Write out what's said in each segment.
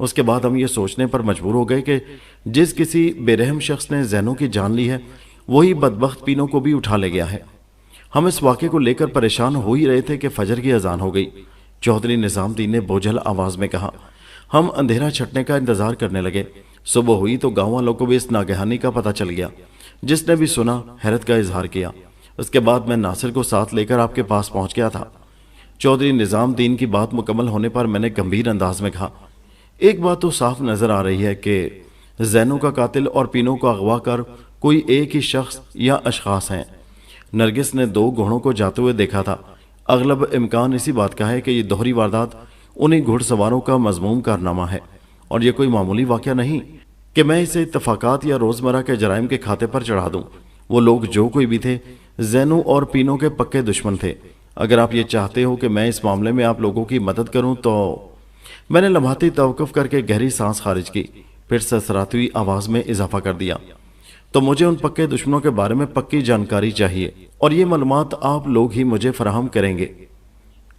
اس کے بعد ہم یہ سوچنے پر مجبور ہو گئے کہ جس کسی بے رحم شخص نے زینو کی جان لی ہے وہی بدبخت پینو کو بھی اٹھا لے گیا ہے۔ ہم اس واقعے کو لے کر پریشان ہو ہی رہے تھے کہ فجر کی اذان ہو گئی۔ چودھری نظام دین نے بوجھل آواز میں کہا۔ ہم اندھیرا چھٹنے کا انتظار کرنے لگے۔ صبح ہوئی تو گاؤں والوں کو بھی اس ناگہانی کا پتہ چل گیا۔ جس نے بھی سنا حیرت کا اظہار کیا۔ اس کے بعد میں ناصر کو ساتھ لے کر آپ کے پاس پہنچ گیا تھا۔ چودھری نظام دین کی بات مکمل ہونے پر میں نے گمبھیر انداز میں کہا، ایک بات تو صاف نظر آ رہی ہے کہ زینو کا قاتل اور پینو کو اغوا کر کوئی ایک ہی شخص یا اشخاص ہیں۔ نرگس نے 2 گھوڑوں کو جاتے ہوئے دیکھا تھا۔ اغلب امکان اسی بات کا ہے کہ یہ دوہری واردات انہیں گھڑ سواروں کا مذموم کارنامہ ہے، اور یہ کوئی معمولی واقعہ نہیں کہ میں اسے اتفاقات یا روزمرہ کے جرائم کے کھاتے پر چڑھا دوں۔ وہ لوگ جو کوئی بھی تھے زینو اور پینو کے پکے دشمن تھے۔ اگر آپ یہ چاہتے ہو کہ میں اس معاملے میں آپ لوگوں کی مدد کروں تو… میں نے لمحاتی توقف کر کے گہری سانس خارج کی، پھر سسراتی ہوئی آواز میں اضافہ کر دیا، تو مجھے ان پکے دشمنوں کے بارے میں پکی جانکاری چاہیے، اور یہ معلومات آپ لوگ ہی مجھے فراہم کریں گے۔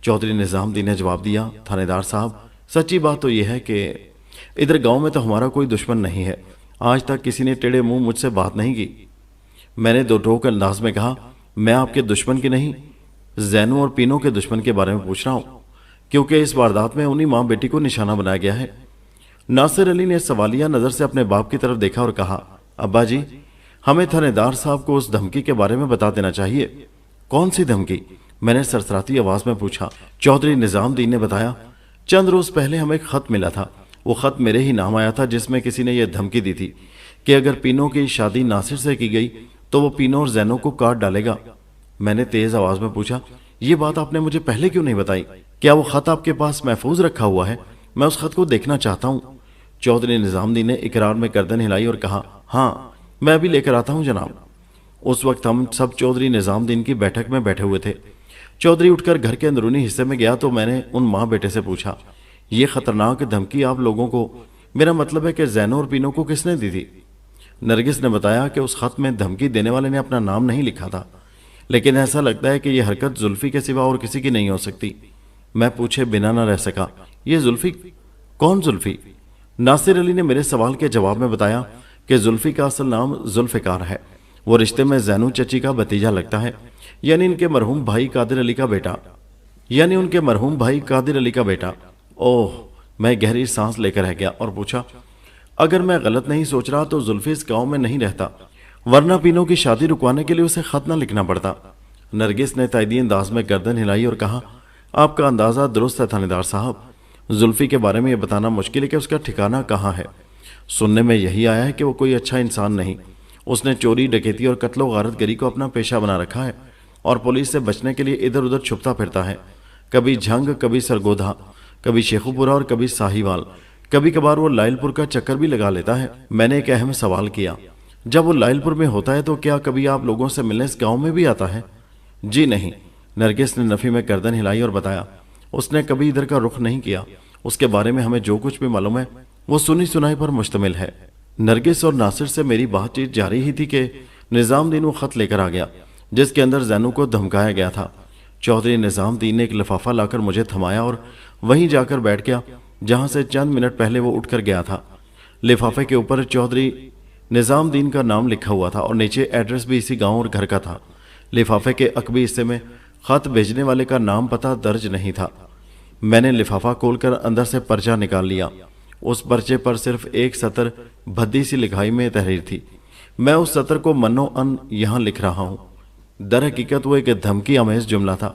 چودھری نظام دین نے جواب دیا، تھانے دار صاحب، سچی بات تو یہ ہے کہ ادھر گاؤں میں تو ہمارا کوئی دشمن نہیں ہے۔ آج تک کسی نے ٹیڑے منہ مجھ سے بات نہیں کی۔ میں نے 2 ٹوک انداز میں کہا، میں آپ کے دشمن کی نہیں، زینو اور پینو کے دشمن کے بارے میں پوچھ رہا ہوں، کیونکہ اس واردات میں انہی ماں بیٹی کو نشانہ بنایا گیا ہے۔ ناصر علی نے سوالیہ نظر سے اپنے باپ کی طرف دیکھا اور کہا، ابا جی، ہمیں تھانے دار صاحب کو اس دھمکی کے بارے میں بتا دینا چاہیے۔ کون سی دھمکی؟ میں نے سرسراتی آواز میں پوچھا۔ چودھری نظام دین نے بتایا، چند روز پہلے ہمیں ایک خط ملا تھا۔ وہ خط میرے ہی نام آیا تھا، جس میں کسی نے یہ دھمکی دی تھی کہ اگر پینو کی شادی ناصر سے کی گئی تو وہ پینو اور زینو کو کاٹ ڈالے گا۔ میں نے تیز آواز میں پوچھا، یہ بات آپ نے مجھے پہلے کیوں نہیں بتائی؟ کیا وہ خط آپ کے پاس محفوظ رکھا ہوا ہے؟ میں اس خط کو دیکھنا چاہتا ہوں۔ چودھری نظام دین نے اقرار میں گردن ہلائی اور کہا، ہاں، میں ابھی لے کر آتا ہوں جناب۔ اس وقت ہم سب چودھری نظام دین کی بیٹھک میں بیٹھے ہوئے تھے۔ چودھری اٹھ کر گھر کے اندرونی حصے میں گیا تو میں نے ان ماں بیٹے سے پوچھا، یہ خطرناک دھمکی آپ لوگوں کو، میرا مطلب ہے کہ زینو اور پینو کو کس نے دی تھی؟ نرگس نے بتایا کہ اس خط میں دھمکی دینے والے نے اپنا نام نہیں لکھا تھا، لیکن ایسا لگتا ہے کہ یہ حرکت زلفی کے سوا اور کسی کی نہیں ہو سکتی۔ میں پوچھے بنا نہ رہ سکا، یہ زلفی؟ کون زلفی؟ ناصر علی نے میرے سوال کے جواب میں بتایا کہ زلفی کا اصل نام ذوالفقار ہے۔ وہ رشتے میں زینو چچی کا بھتیجا لگتا ہے، یعنی ان کے مرحوم بھائی قادر علی کا بیٹا۔ اوہ! میں گہری سانس لے کر رہ گیا اور پوچھا، اگر میں غلط نہیں سوچ رہا تو زلفی اس گاؤں میں نہیں رہتا، ورنہ پینو کی شادی رکوانے کے لیے اسے خط نہ لکھنا پڑتا۔ نرگس نے تائیدی انداز میں گردن ہلائی اور کہا، آپ کا اندازہ درست ہے تھانے دار صاحب۔ زلفی کے بارے میں یہ بتانا مشکل ہے کہ اس کا ٹھکانہ کہاں ہے۔ سننے میں یہی آیا ہے کہ وہ کوئی اچھا انسان نہیں۔ اس نے چوری، ڈکیتی اور قتل و غارت گری کو اپنا پیشہ بنا رکھا ہے، اور پولیس سے بچنے کے لیے ادھر ادھر چھپتا پھرتا ہے، کبھی جھنگ، کبھی سرگودھا، کبھی شیخو پورہ اور کبھی ساہیوال، کبھی کبھار وہ لائل پور کا چکر بھی لگا لیتا ہے۔ میں نے ایک اہم سوال کیا، جب وہ لائل پور میں ہوتا ہے تو کیا کبھی آپ لوگوں سے ملنے اس گاؤں میں بھی آتا ہے؟ جی نہیں، نرگس نے نفی میں گردن ہلائی اور بتایا، اس نے کبھی ادھر کا رخ نہیں کیا۔ اس کے بارے میں ہمیں جو کچھ بھی معلوم ہے وہ سنی سنائی پر مشتمل ہے۔ نرگس اور ناصر سے میری بات چیت جاری ہی تھی کہ نظام دین وہ خط لے کر آ گیا جس کے اندر زینو کو دھمکایا گیا تھا۔ چودھری نظام دین نے ایک لفافہ لا کر مجھے تھمایا اور وہیں جا کر بیٹھ گیا جہاں سے چند منٹ پہلے وہ اٹھ کر گیا تھا۔ لفافے کے اوپر چودھری نظام دین کا نام لکھا ہوا تھا اور نیچے ایڈریس بھی اسی گاؤں اور گھر کا تھا۔ لفافے کے عقبی حصے میں خط بھیجنے والے کا نام پتہ درج نہیں تھا۔ میں نے لفافہ کھول کر اندر سے پرچہ نکال لیا۔ اس پرچے پر صرف ایک سطر بھدی سی لکھائی میں تحریر تھی۔ میں اس سطر کو منو ان یہاں لکھ رہا ہوں۔ در حقیقت وہ ایک دھمکی آمیز جملہ تھا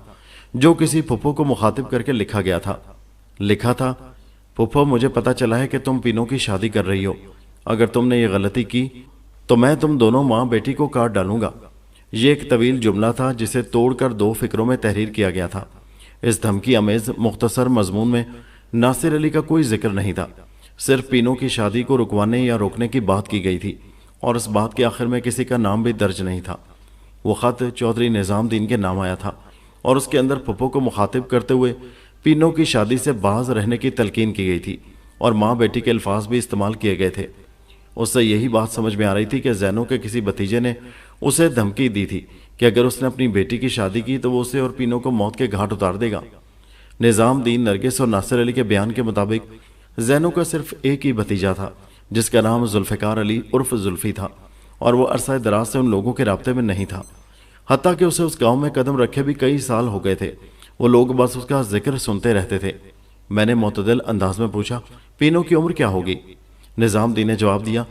جو کسی پھپھو کو مخاطب کر کے لکھا گیا تھا۔ لکھا تھا، پھپھو، مجھے پتا چلا ہے کہ تم پینو کی شادی کر رہی ہو۔ اگر تم نے یہ غلطی کی تو میں تم دونوں ماں بیٹی کو کاٹ ڈالوں گا۔ یہ ایک طویل جملہ تھا جسے توڑ کر 2 فقروں میں تحریر کیا گیا تھا۔ اس دھمکی آمیز مختصر مضمون میں ناصر علی کا کوئی ذکر نہیں تھا، صرف پینو کی شادی کو رکوانے یا روکنے کی بات کی گئی تھی، اور اس بات کے آخر میں کسی کا نام بھی درج نہیں تھا۔ وہ خط چودھری نظام دین کے نام آیا تھا اور اس کے اندر پھپھو کو مخاطب کرتے ہوئے پینو کی شادی سے باز رہنے کی تلقین کی گئی تھی، اور ماں بیٹی کے الفاظ بھی استعمال کیے گئے تھے۔ اس سے یہی بات سمجھ میں آ رہی تھی کہ زینو کے کسی بھتیجے نے اسے دھمکی دی تھی کہ اگر اس نے اپنی بیٹی کی شادی کی تو وہ اسے اور پینو کو موت کے گھاٹ اتار دے گا۔ نظام دین، نرگس اور ناصر علی کے بیان کے مطابق زینو کا صرف ایک ہی بھتیجا تھا جس کا نام ذوالفقار علی عرف زلفی تھا، اور وہ عرصہ دراز سے ان لوگوں کے رابطے میں نہیں تھا، حتیٰ کہ اسے اس گاؤں میں قدم رکھے بھی کئی سال ہو گئے تھے۔ وہ لوگ بس اس کا ذکر سنتے رہتے تھے۔ میں نے معتدل انداز میں پوچھا، پینو کی عمر کیا ہوگی؟ نظام دین نے جواب دیا،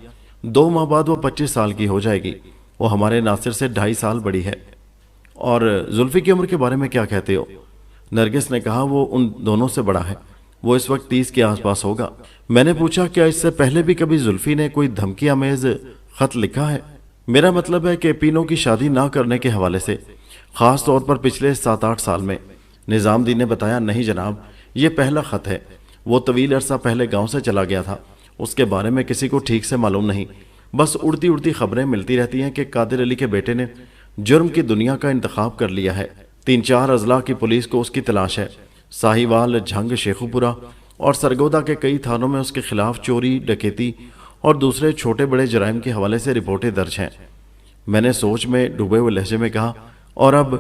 2 ماہ بعد وہ 25 سال کی ہو جائے گی۔ وہ ہمارے ناصر سے 2.5 سال بڑی ہے۔ اور زلفی کی عمر کے بارے میں کیا کہتے ہو؟ نرگس نے کہا، وہ ان دونوں سے بڑا ہے، وہ اس وقت 30 کے آس پاس ہوگا۔ میں نے پوچھا، کیا اس سے پہلے بھی کبھی زلفی نے کوئی دھمکی آمیز خط لکھا ہے؟ میرا مطلب ہے کہ پینو کی شادی نہ کرنے کے حوالے سے، خاص طور پر پچھلے 7-8 سال میں۔ نظام دین نے بتایا، نہیں جناب، یہ پہلا خط ہے۔ وہ طویل عرصہ پہلے گاؤں سے چلا گیا تھا، اس کے بارے میں کسی کو ٹھیک سے معلوم نہیں، بس اڑتی اڑتی خبریں ملتی رہتی ہیں کہ قادر علی کے بیٹے نے جرم کی دنیا کا انتخاب کر لیا ہے۔ 3-4 اضلاع کی پولیس کو اس کی تلاش ہے۔ ساہیوال، جھنگ، شیخو پورہ اور سرگودا کے کئی تھانوں میں اس کے خلاف چوری، ڈکیتی اور دوسرے چھوٹے بڑے جرائم کے حوالے سے رپورٹیں درج ہیں۔ میں نے سوچ میں ڈوبے ہوئے لہجے میں کہا، اور اب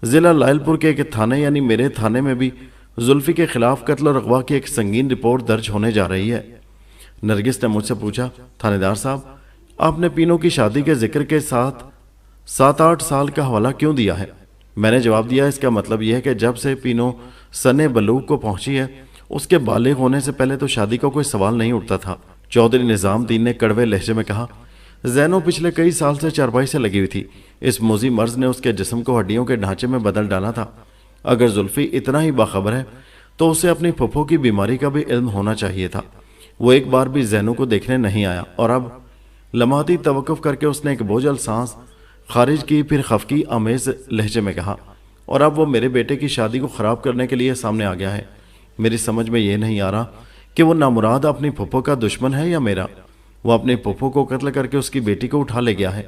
ضلع لائل پور کے ایک تھانے یعنی میرے تھانے میں بھی زلفی کے خلاف قتل اور اغوا کی ایک سنگین رپورٹ درج ہونے جا رہی ہے۔ نرگس نے مجھ سے پوچھا، تھانے دار صاحب، آپ نے پینو کی شادی کے ذکر کے ساتھ 7-8 سال کا حوالہ کیوں دیا ہے؟ میں نے جواب دیا، اس کا مطلب یہ ہے کہ جب سے پینو سن بلوغ کو پہنچی ہے، اس کے بالغ ہونے سے پہلے تو شادی کا کوئی سوال نہیں اٹھتا تھا۔ چودھری نظام دین نے کڑوے لہجے میں کہا، زینو پچھلے کئی سال سے چارپائی سے لگی ہوئی تھی، اس موذی مرض نے اس کے جسم کو ہڈیوں کے ڈھانچے میں بدل ڈالا تھا۔ اگر زلفی اتنا ہی باخبر ہے تو اسے اپنی پھپھو کی بیماری کا بھی علم ہونا چاہیے تھا۔ وہ ایک بار بھی زینو کو دیکھنے نہیں آیا، اور اب لمحاتی توقف کر کے اس نے ایک بوجھل سانس خارج کی، پھر خفگی آمیز لہجے میں کہا، اور اب وہ میرے بیٹے کی شادی کو خراب کرنے کے لیے سامنے آ گیا ہے۔ میری سمجھ میں یہ نہیں آ رہا کہ وہ نامراد اپنی پھپھو کا دشمن ہے یا میرا۔ وہ اپنی پھپھو کو قتل کر کے اس کی بیٹی کو اٹھا لے گیا ہے،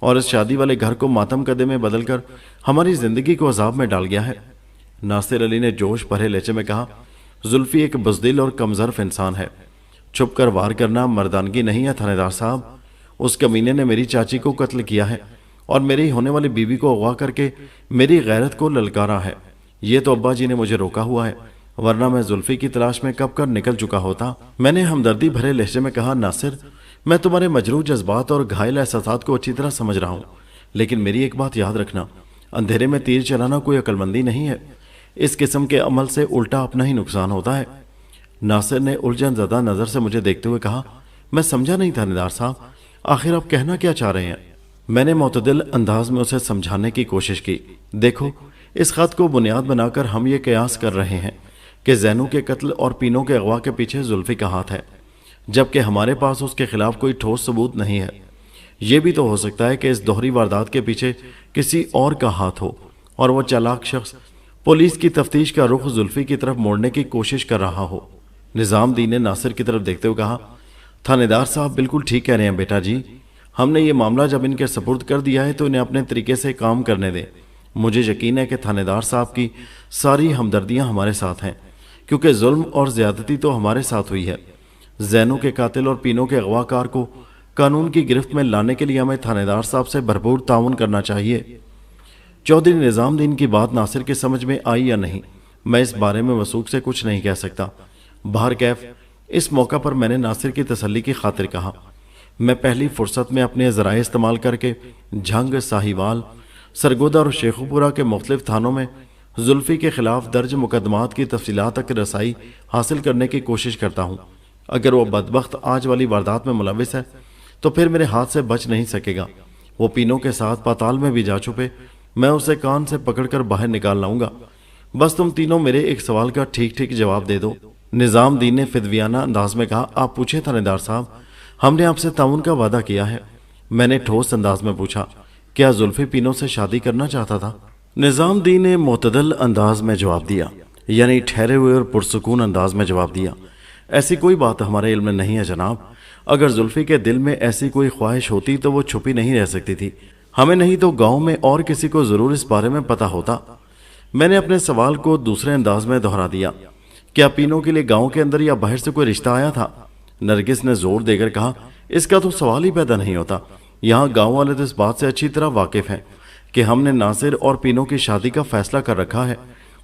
اور اس شادی والے گھر کو ماتم قدے میں بدل کر ہماری زندگی کو عذاب میں ڈال گیا ہے۔ ناصر علی نے جوش بھرے لہجے میں کہا، زلفی ایک بزدل اور کمظرف انسان ہے، چھپ کر وار کرنا مردانگی نہیں ہے تھانے دار صاحب۔ اس کمینے نے میری چاچی کو قتل کیا ہے اور میری ہونے والی بیوی کو اغوا کر کے میری غیرت کو للکارا ہے۔ یہ تو ابا جی نے مجھے روکا ہوا ہے، ورنہ میں زلفی کی تلاش میں کب کر نکل چکا ہوتا۔ میں نے ہمدردی بھرے لہجے میں کہا، ناصر، میں تمہارے مجروح جذبات اور گھائل احساسات کو اچھی طرح سمجھ رہا ہوں، لیکن میری ایک بات یاد رکھنا، اندھیرے میں تیر چلانا کوئی عقل مندی نہیں ہے۔ اس قسم کے عمل سے الٹا اپنا ہی نقصان ہوتا ہے۔ ناصر نے الجھن زدہ نظر سے مجھے دیکھتے ہوئے کہا، میں سمجھا نہیں تھانے دار صاحب، آخر آپ کہنا کیا چاہ رہے ہیں؟ میں نے معتدل انداز میں اسے سمجھانے کی کوشش کی، دیکھو، اس خط کو بنیاد بنا کر ہم یہ قیاس کر رہے ہیں کہ زینو کے قتل اور پینو کے اغوا کے پیچھے زلفی کا ہاتھ ہے، جبکہ ہمارے پاس اس کے خلاف کوئی ٹھوس ثبوت نہیں ہے۔ یہ بھی تو ہو سکتا ہے کہ اس دوہری واردات کے پیچھے کسی اور کا ہاتھ ہو، اور وہ چالاک شخص پولیس کی تفتیش کا رخ زلفی کی طرف موڑنے کی کوشش کر رہا ہو۔ نظام دین نے ناصر کی طرف دیکھتے ہوئے کہا، تھانے دار صاحب بالکل ٹھیک کہہ رہے ہیں بیٹا جی، ہم نے یہ معاملہ جب ان کے سپرد کر دیا ہے تو انہیں اپنے طریقے سے کام کرنے دیں۔ مجھے یقین ہے کہ تھانے دار صاحب کی ساری ہمدردیاں ہمارے ساتھ ہیں، کیونکہ ظلم اور زیادتی تو ہمارے ساتھ ہوئی ہے۔ زینو کے قاتل اور پینو کے اغوا کار کو قانون کی گرفت میں لانے کے لیے ہمیں تھانے دار صاحب سے بھرپور تعاون کرنا چاہیے۔ چودھری نظام دین کی بات ناصر کے سمجھ میں آئی یا نہیں، میں اس بارے میں وثوق سے کچھ نہیں کہہ سکتا۔ بہر کیف اس موقع پر میں نے ناصر کی تسلی کی خاطر کہا، میں پہلی فرصت میں اپنے ذرائع استعمال کر کے جھنگ، ساہیوال، سرگودا اور شیخو پورہ کے مختلف تھانوں میں زلفی کے خلاف درج مقدمات کی تفصیلات تک رسائی حاصل کرنے کی کوشش کرتا ہوں۔ اگر وہ بدبخت آج والی واردات میں ملوث ہے تو پھر میرے ہاتھ سے بچ نہیں سکے گا۔ وہ پینوں کے ساتھ پاتال میں بھی جا چھپے، میں اسے کان سے پکڑ کر باہر نکال لاؤں گا۔ بس تم تینوں میرے ایک سوال کا ٹھیک ٹھیک جواب دے دو۔ نظام دین نے فدویانہ انداز میں کہا، آپ پوچھیں تھانے دار صاحب، ہم نے آپ سے تعاون کا وعدہ کیا ہے۔ میں نے ٹھوس انداز میں پوچھا، کیا زلفی پینوں سے شادی کرنا چاہتا تھا؟ نظام دین نے معتدل انداز میں جواب دیا، یعنی ٹھہرے ہوئے اور پرسکون انداز میں جواب دیا، ایسی کوئی بات ہمارے علم میں نہیں ہے جناب۔ اگر زلفی کے دل میں ایسی کوئی خواہش ہوتی تو وہ چھپی نہیں رہ سکتی تھی، ہمیں نہیں تو گاؤں میں اور کسی کو ضرور اس بارے میں پتہ ہوتا۔ میں نے اپنے سوال کو دوسرے انداز میں دہرا دیا، کیا پینوں کے لیے گاؤں کے اندر یا باہر سے کوئی رشتہ آیا تھا؟ نرگس نے زور دے کر کہا، اس کا تو سوال ہی پیدا نہیں ہوتا، یہاں گاؤں والے تو اس بات سے اچھی طرح واقف ہیں کہ ہم نے ناصر اور پینوں کی شادی کا فیصلہ کر رکھا ہے،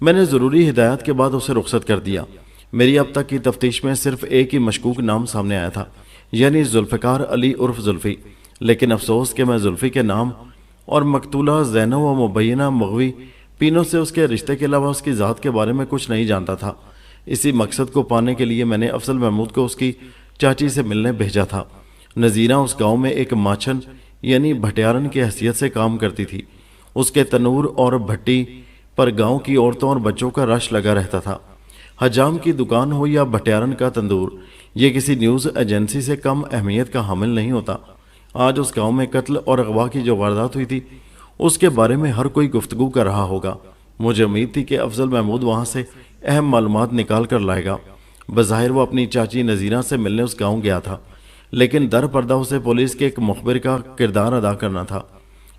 میں نے ضروری ہدایات کے بعد اسے رخصت کر دیا۔ میری اب تک کی تفتیش میں صرف ایک ہی مشکوک نام سامنے آیا تھا، یعنی ذوالفقار علی عرف زلفی، لیکن افسوس کہ میں زلفی کے نام اور مقتولہ زینب و مبینہ مغوی پینوں سے اس کے رشتے کے علاوہ اس کی ذات کے بارے میں کچھ نہیں جانتا تھا۔ اسی مقصد کو پانے کے لیے میں نے افضل محمود کو اس کی چاچی سے ملنے بھیجا تھا۔ نذیرہ اس گاؤں میں ایک ماچھن یعنی بھٹیارن کی حیثیت سے کام کرتی تھی۔ اس کے تنور اور بھٹی پر گاؤں کی عورتوں اور بچوں کا رش لگا رہتا تھا۔ حجام کی دکان ہو یا بھٹیارن کا تندور، یہ کسی نیوز ایجنسی سے کم اہمیت کا حامل نہیں ہوتا۔ آج اس گاؤں میں قتل اور اغوا کی جو واردات ہوئی تھی اس کے بارے میں ہر کوئی گفتگو کر رہا ہوگا۔ مجھے امید تھی کہ افضل محمود وہاں سے اہم معلومات نکال کر لائے گا۔ بظاہر وہ اپنی چاچی نذیرہ سے ملنے اس گاؤں گیا تھا، لیکن در پردہ اسے پولیس کے ایک مخبر کا کردار ادا کرنا تھا۔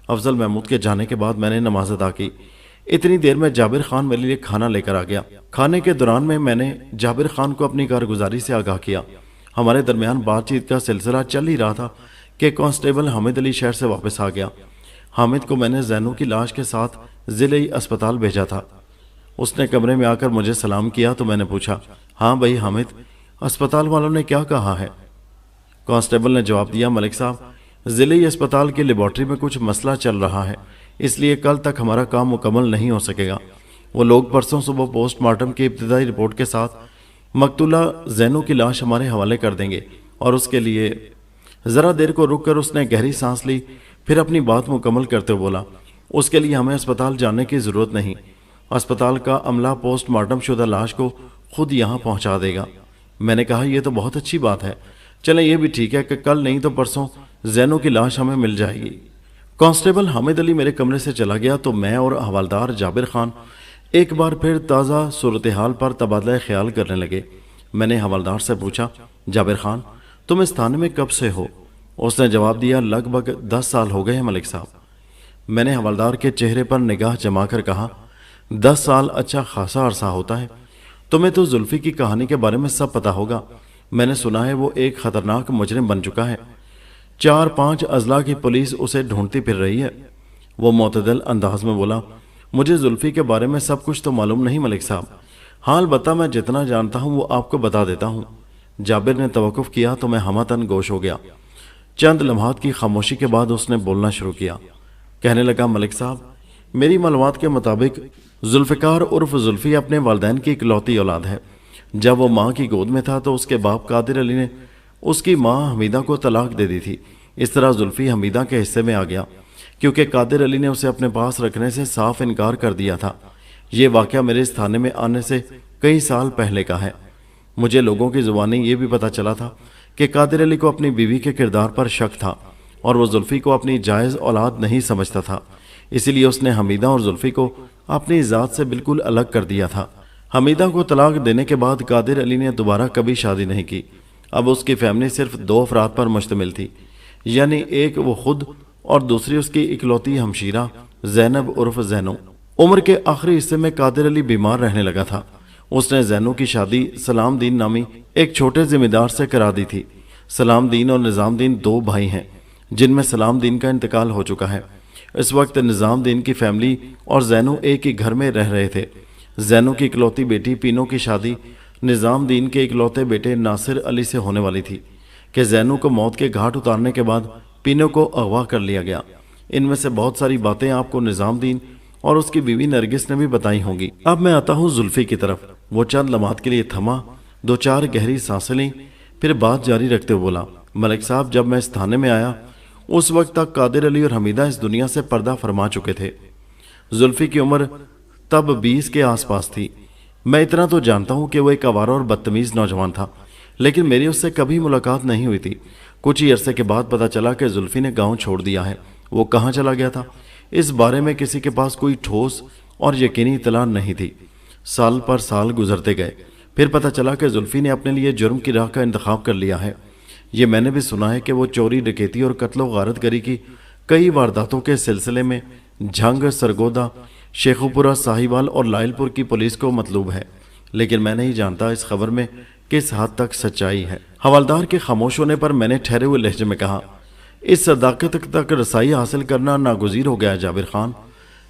افضل محمود کے جانے کے بعد میں نے نماز ادا کی۔ اتنی دیر میں جابر خان میرے لیے کھانا لے کر آ گیا۔ کھانے کے دوران میں نے جابر خان کو اپنی کارگزاری سے آگاہ کیا۔ ہمارے درمیان بات چیت کا سلسلہ چل ہی رہا تھا کہ کانسٹیبل حامد علی شہر سے واپس آ گیا۔ حامد کو میں نے زینو کی لاش کے ساتھ ضلعی اسپتال بھیجا تھا۔ اس نے کمرے میں آ کر مجھے سلام کیا تو میں نے پوچھا، ہاں بھائی حامد، اسپتال والوں نے کیا کہا ہے؟ کانسٹیبل نے جواب دیا، ملک صاحب، ضلعی اسپتال کی لیبارٹری میں کچھ مسئلہ چل رہا ہے، اس لیے کل تک ہمارا کام مکمل نہیں ہو سکے گا۔ وہ لوگ پرسوں صبح پوسٹ مارٹم کی ابتدائی رپورٹ کے ساتھ مقتولہ زینو کی لاش ہمارے حوالے کر دیں گے، اور اس کے لیے ذرا دیر کو رک کر اس نے گہری سانس لی، پھر اپنی بات مکمل کرتے ہوئے بولا، اس کے لیے ہمیں اسپتال جانے کی ضرورت نہیں، اسپتال کا عملہ پوسٹ مارٹم شدہ لاش کو خود یہاں پہنچا دے گا۔ میں نے کہا، یہ تو بہت اچھی بات ہے، چلیں یہ بھی ٹھیک ہے کہ کل نہیں تو پرسوں زینو کی لاش ہمیں مل جائے گی۔ کانسٹیبل حامد علی میرے کمرے سے چلا گیا تو میں اور حوالدار جابر خان ایک بار پھر تازہ صورتحال پر تبادلہ خیال کرنے لگے۔ میں نے حوالدار سے پوچھا، جابر خان، تم اس تھانے میں کب سے ہو؟ اس نے جواب دیا، لگ بھگ 10 سال ہو گئے ہیں ملک صاحب۔ میں نے حوالدار کے چہرے پر نگاہ جما کر کہا، 10 سال اچھا خاصا عرصہ ہوتا ہے۔ تمہیں تو زلفی کی کہانی کے بارے میں سب پتا ہوگا۔ میں نے سنا ہے وہ ایک خطرناک مجرم بن چکا ہے، 4-5 اضلاع کی پولیس اسے ڈھونڈتی پھر رہی ہے۔ وہ معتدل انداز میں بولا، مجھے زلفی کے بارے میں سب کچھ تو معلوم نہیں ملک صاحب، ہاں البتہ میں جتنا جانتا ہوں وہ آپ کو بتا دیتا ہوں۔ جابر نے توقف کیا تو میں ہمہ گوش ہو گیا۔ چند لمحات کی خاموشی کے بعد اس نے بولنا شروع کیا، کہنے لگا، ملک صاحب، میری معلومات کے مطابق ذوالفقار عرف زلفی اپنے والدین کی اکلوتی اولاد ہے۔ جب وہ ماں کی گود میں تھا تو اس کے باپ قادر علی نے اس کی ماں حمیدہ کو طلاق دے دی تھی۔ اس طرح زلفی حمیدہ کے حصے میں آ گیا، کیونکہ قادر علی نے اسے اپنے پاس رکھنے سے صاف انکار کر دیا تھا۔ یہ واقعہ میرے اس تھانے میں آنے سے کئی سال پہلے کا ہے۔ مجھے لوگوں کی زبانی یہ بھی پتہ چلا تھا کہ قادر علی کو اپنی بیوی کے کردار پر شک تھا اور وہ زلفی کو اپنی جائز اولاد نہیں سمجھتا تھا، اسی لیے اس نے حمیدہ اور زلفی کو اپنی ذات سے بالکل الگ کر دیا تھا۔ حمیدہ کو طلاق دینے کے بعد قادر علی نے دوبارہ کبھی شادی نہیں کی۔ اب اس کی فیملی صرف 2 افراد پر مشتمل تھی، یعنی ایک وہ خود اور دوسری اس کی اکلوتی ہمشیرہ زینب عرف زینو۔ عمر کے آخری حصے میں قادر علی بیمار رہنے لگا تھا۔ اس نے زینو کی شادی سلام دین نامی ایک چھوٹے ذمہ دار سے کرا دی تھی۔ سلام دین اور نظام دین 2 بھائی ہیں، جن میں سلام دین کا انتقال ہو چکا ہے۔ اس وقت نظام دین کی فیملی اور زینو ایک ہی گھر میں رہ رہے تھے۔ زینو کی اکلوتی بیٹی پینو کی شادی نظام دین کے اکلوتے بیٹے ناصر علی سے ہونے والی تھی کہ زینو کو موت کے گھاٹ اتارنے کے بعد پینو کو اغوا کر لیا گیا۔ ان میں سے بہت ساری باتیں آپ کو نظام دین اور اس کی بیوی نرگس نے بھی بتائی ہوں گی۔ اب میں آتا ہوں زلفی کی طرف۔ وہ چند لمحات کے لیے تھما، 2-4 گہری سانسیں لیں، پھر بات جاری رکھتے ہوئے بولا، ملک صاحب، جب میں اس تھانے میں آیا اس وقت تک قادر علی اور حمیدہ اس دنیا سے پردہ فرما چکے تھے۔ زلفی کی عمر تب 20 کے آس پاس تھی۔ میں اتنا تو جانتا ہوں کہ وہ ایک آوارہ اور بدتمیز نوجوان تھا، لیکن میری اس سے کبھی ملاقات نہیں ہوئی تھی۔ کچھ ہی عرصے کے بعد پتہ چلا کہ زلفی نے گاؤں چھوڑ دیا ہے۔ وہ کہاں چلا گیا تھا اس بارے میں کسی کے پاس کوئی ٹھوس اور یقینی اطلاع نہیں تھی۔ سال پر سال گزرتے گئے، پھر پتہ چلا کہ زلفی نے اپنے لیے جرم کی راہ کا انتخاب کر لیا ہے۔ یہ میں نے بھی سنا ہے کہ وہ چوری، ڈکیتی اور قتل و غارت گری کی کئی وارداتوں کے سلسلے میں جھنگ، سرگودا، شیخوپورہ، ساہیوال اور لائل پور کی پولیس کو مطلوب ہے، لیکن میں نہیں جانتا اس خبر میں کس حد تک سچائی ہے۔ حوالدار کے خاموش ہونے پر میں نے ٹھہرے ہوئے لہجے میں کہا، اس صداقت تک رسائی حاصل کرنا ناگزیر ہو گیا جابر خان۔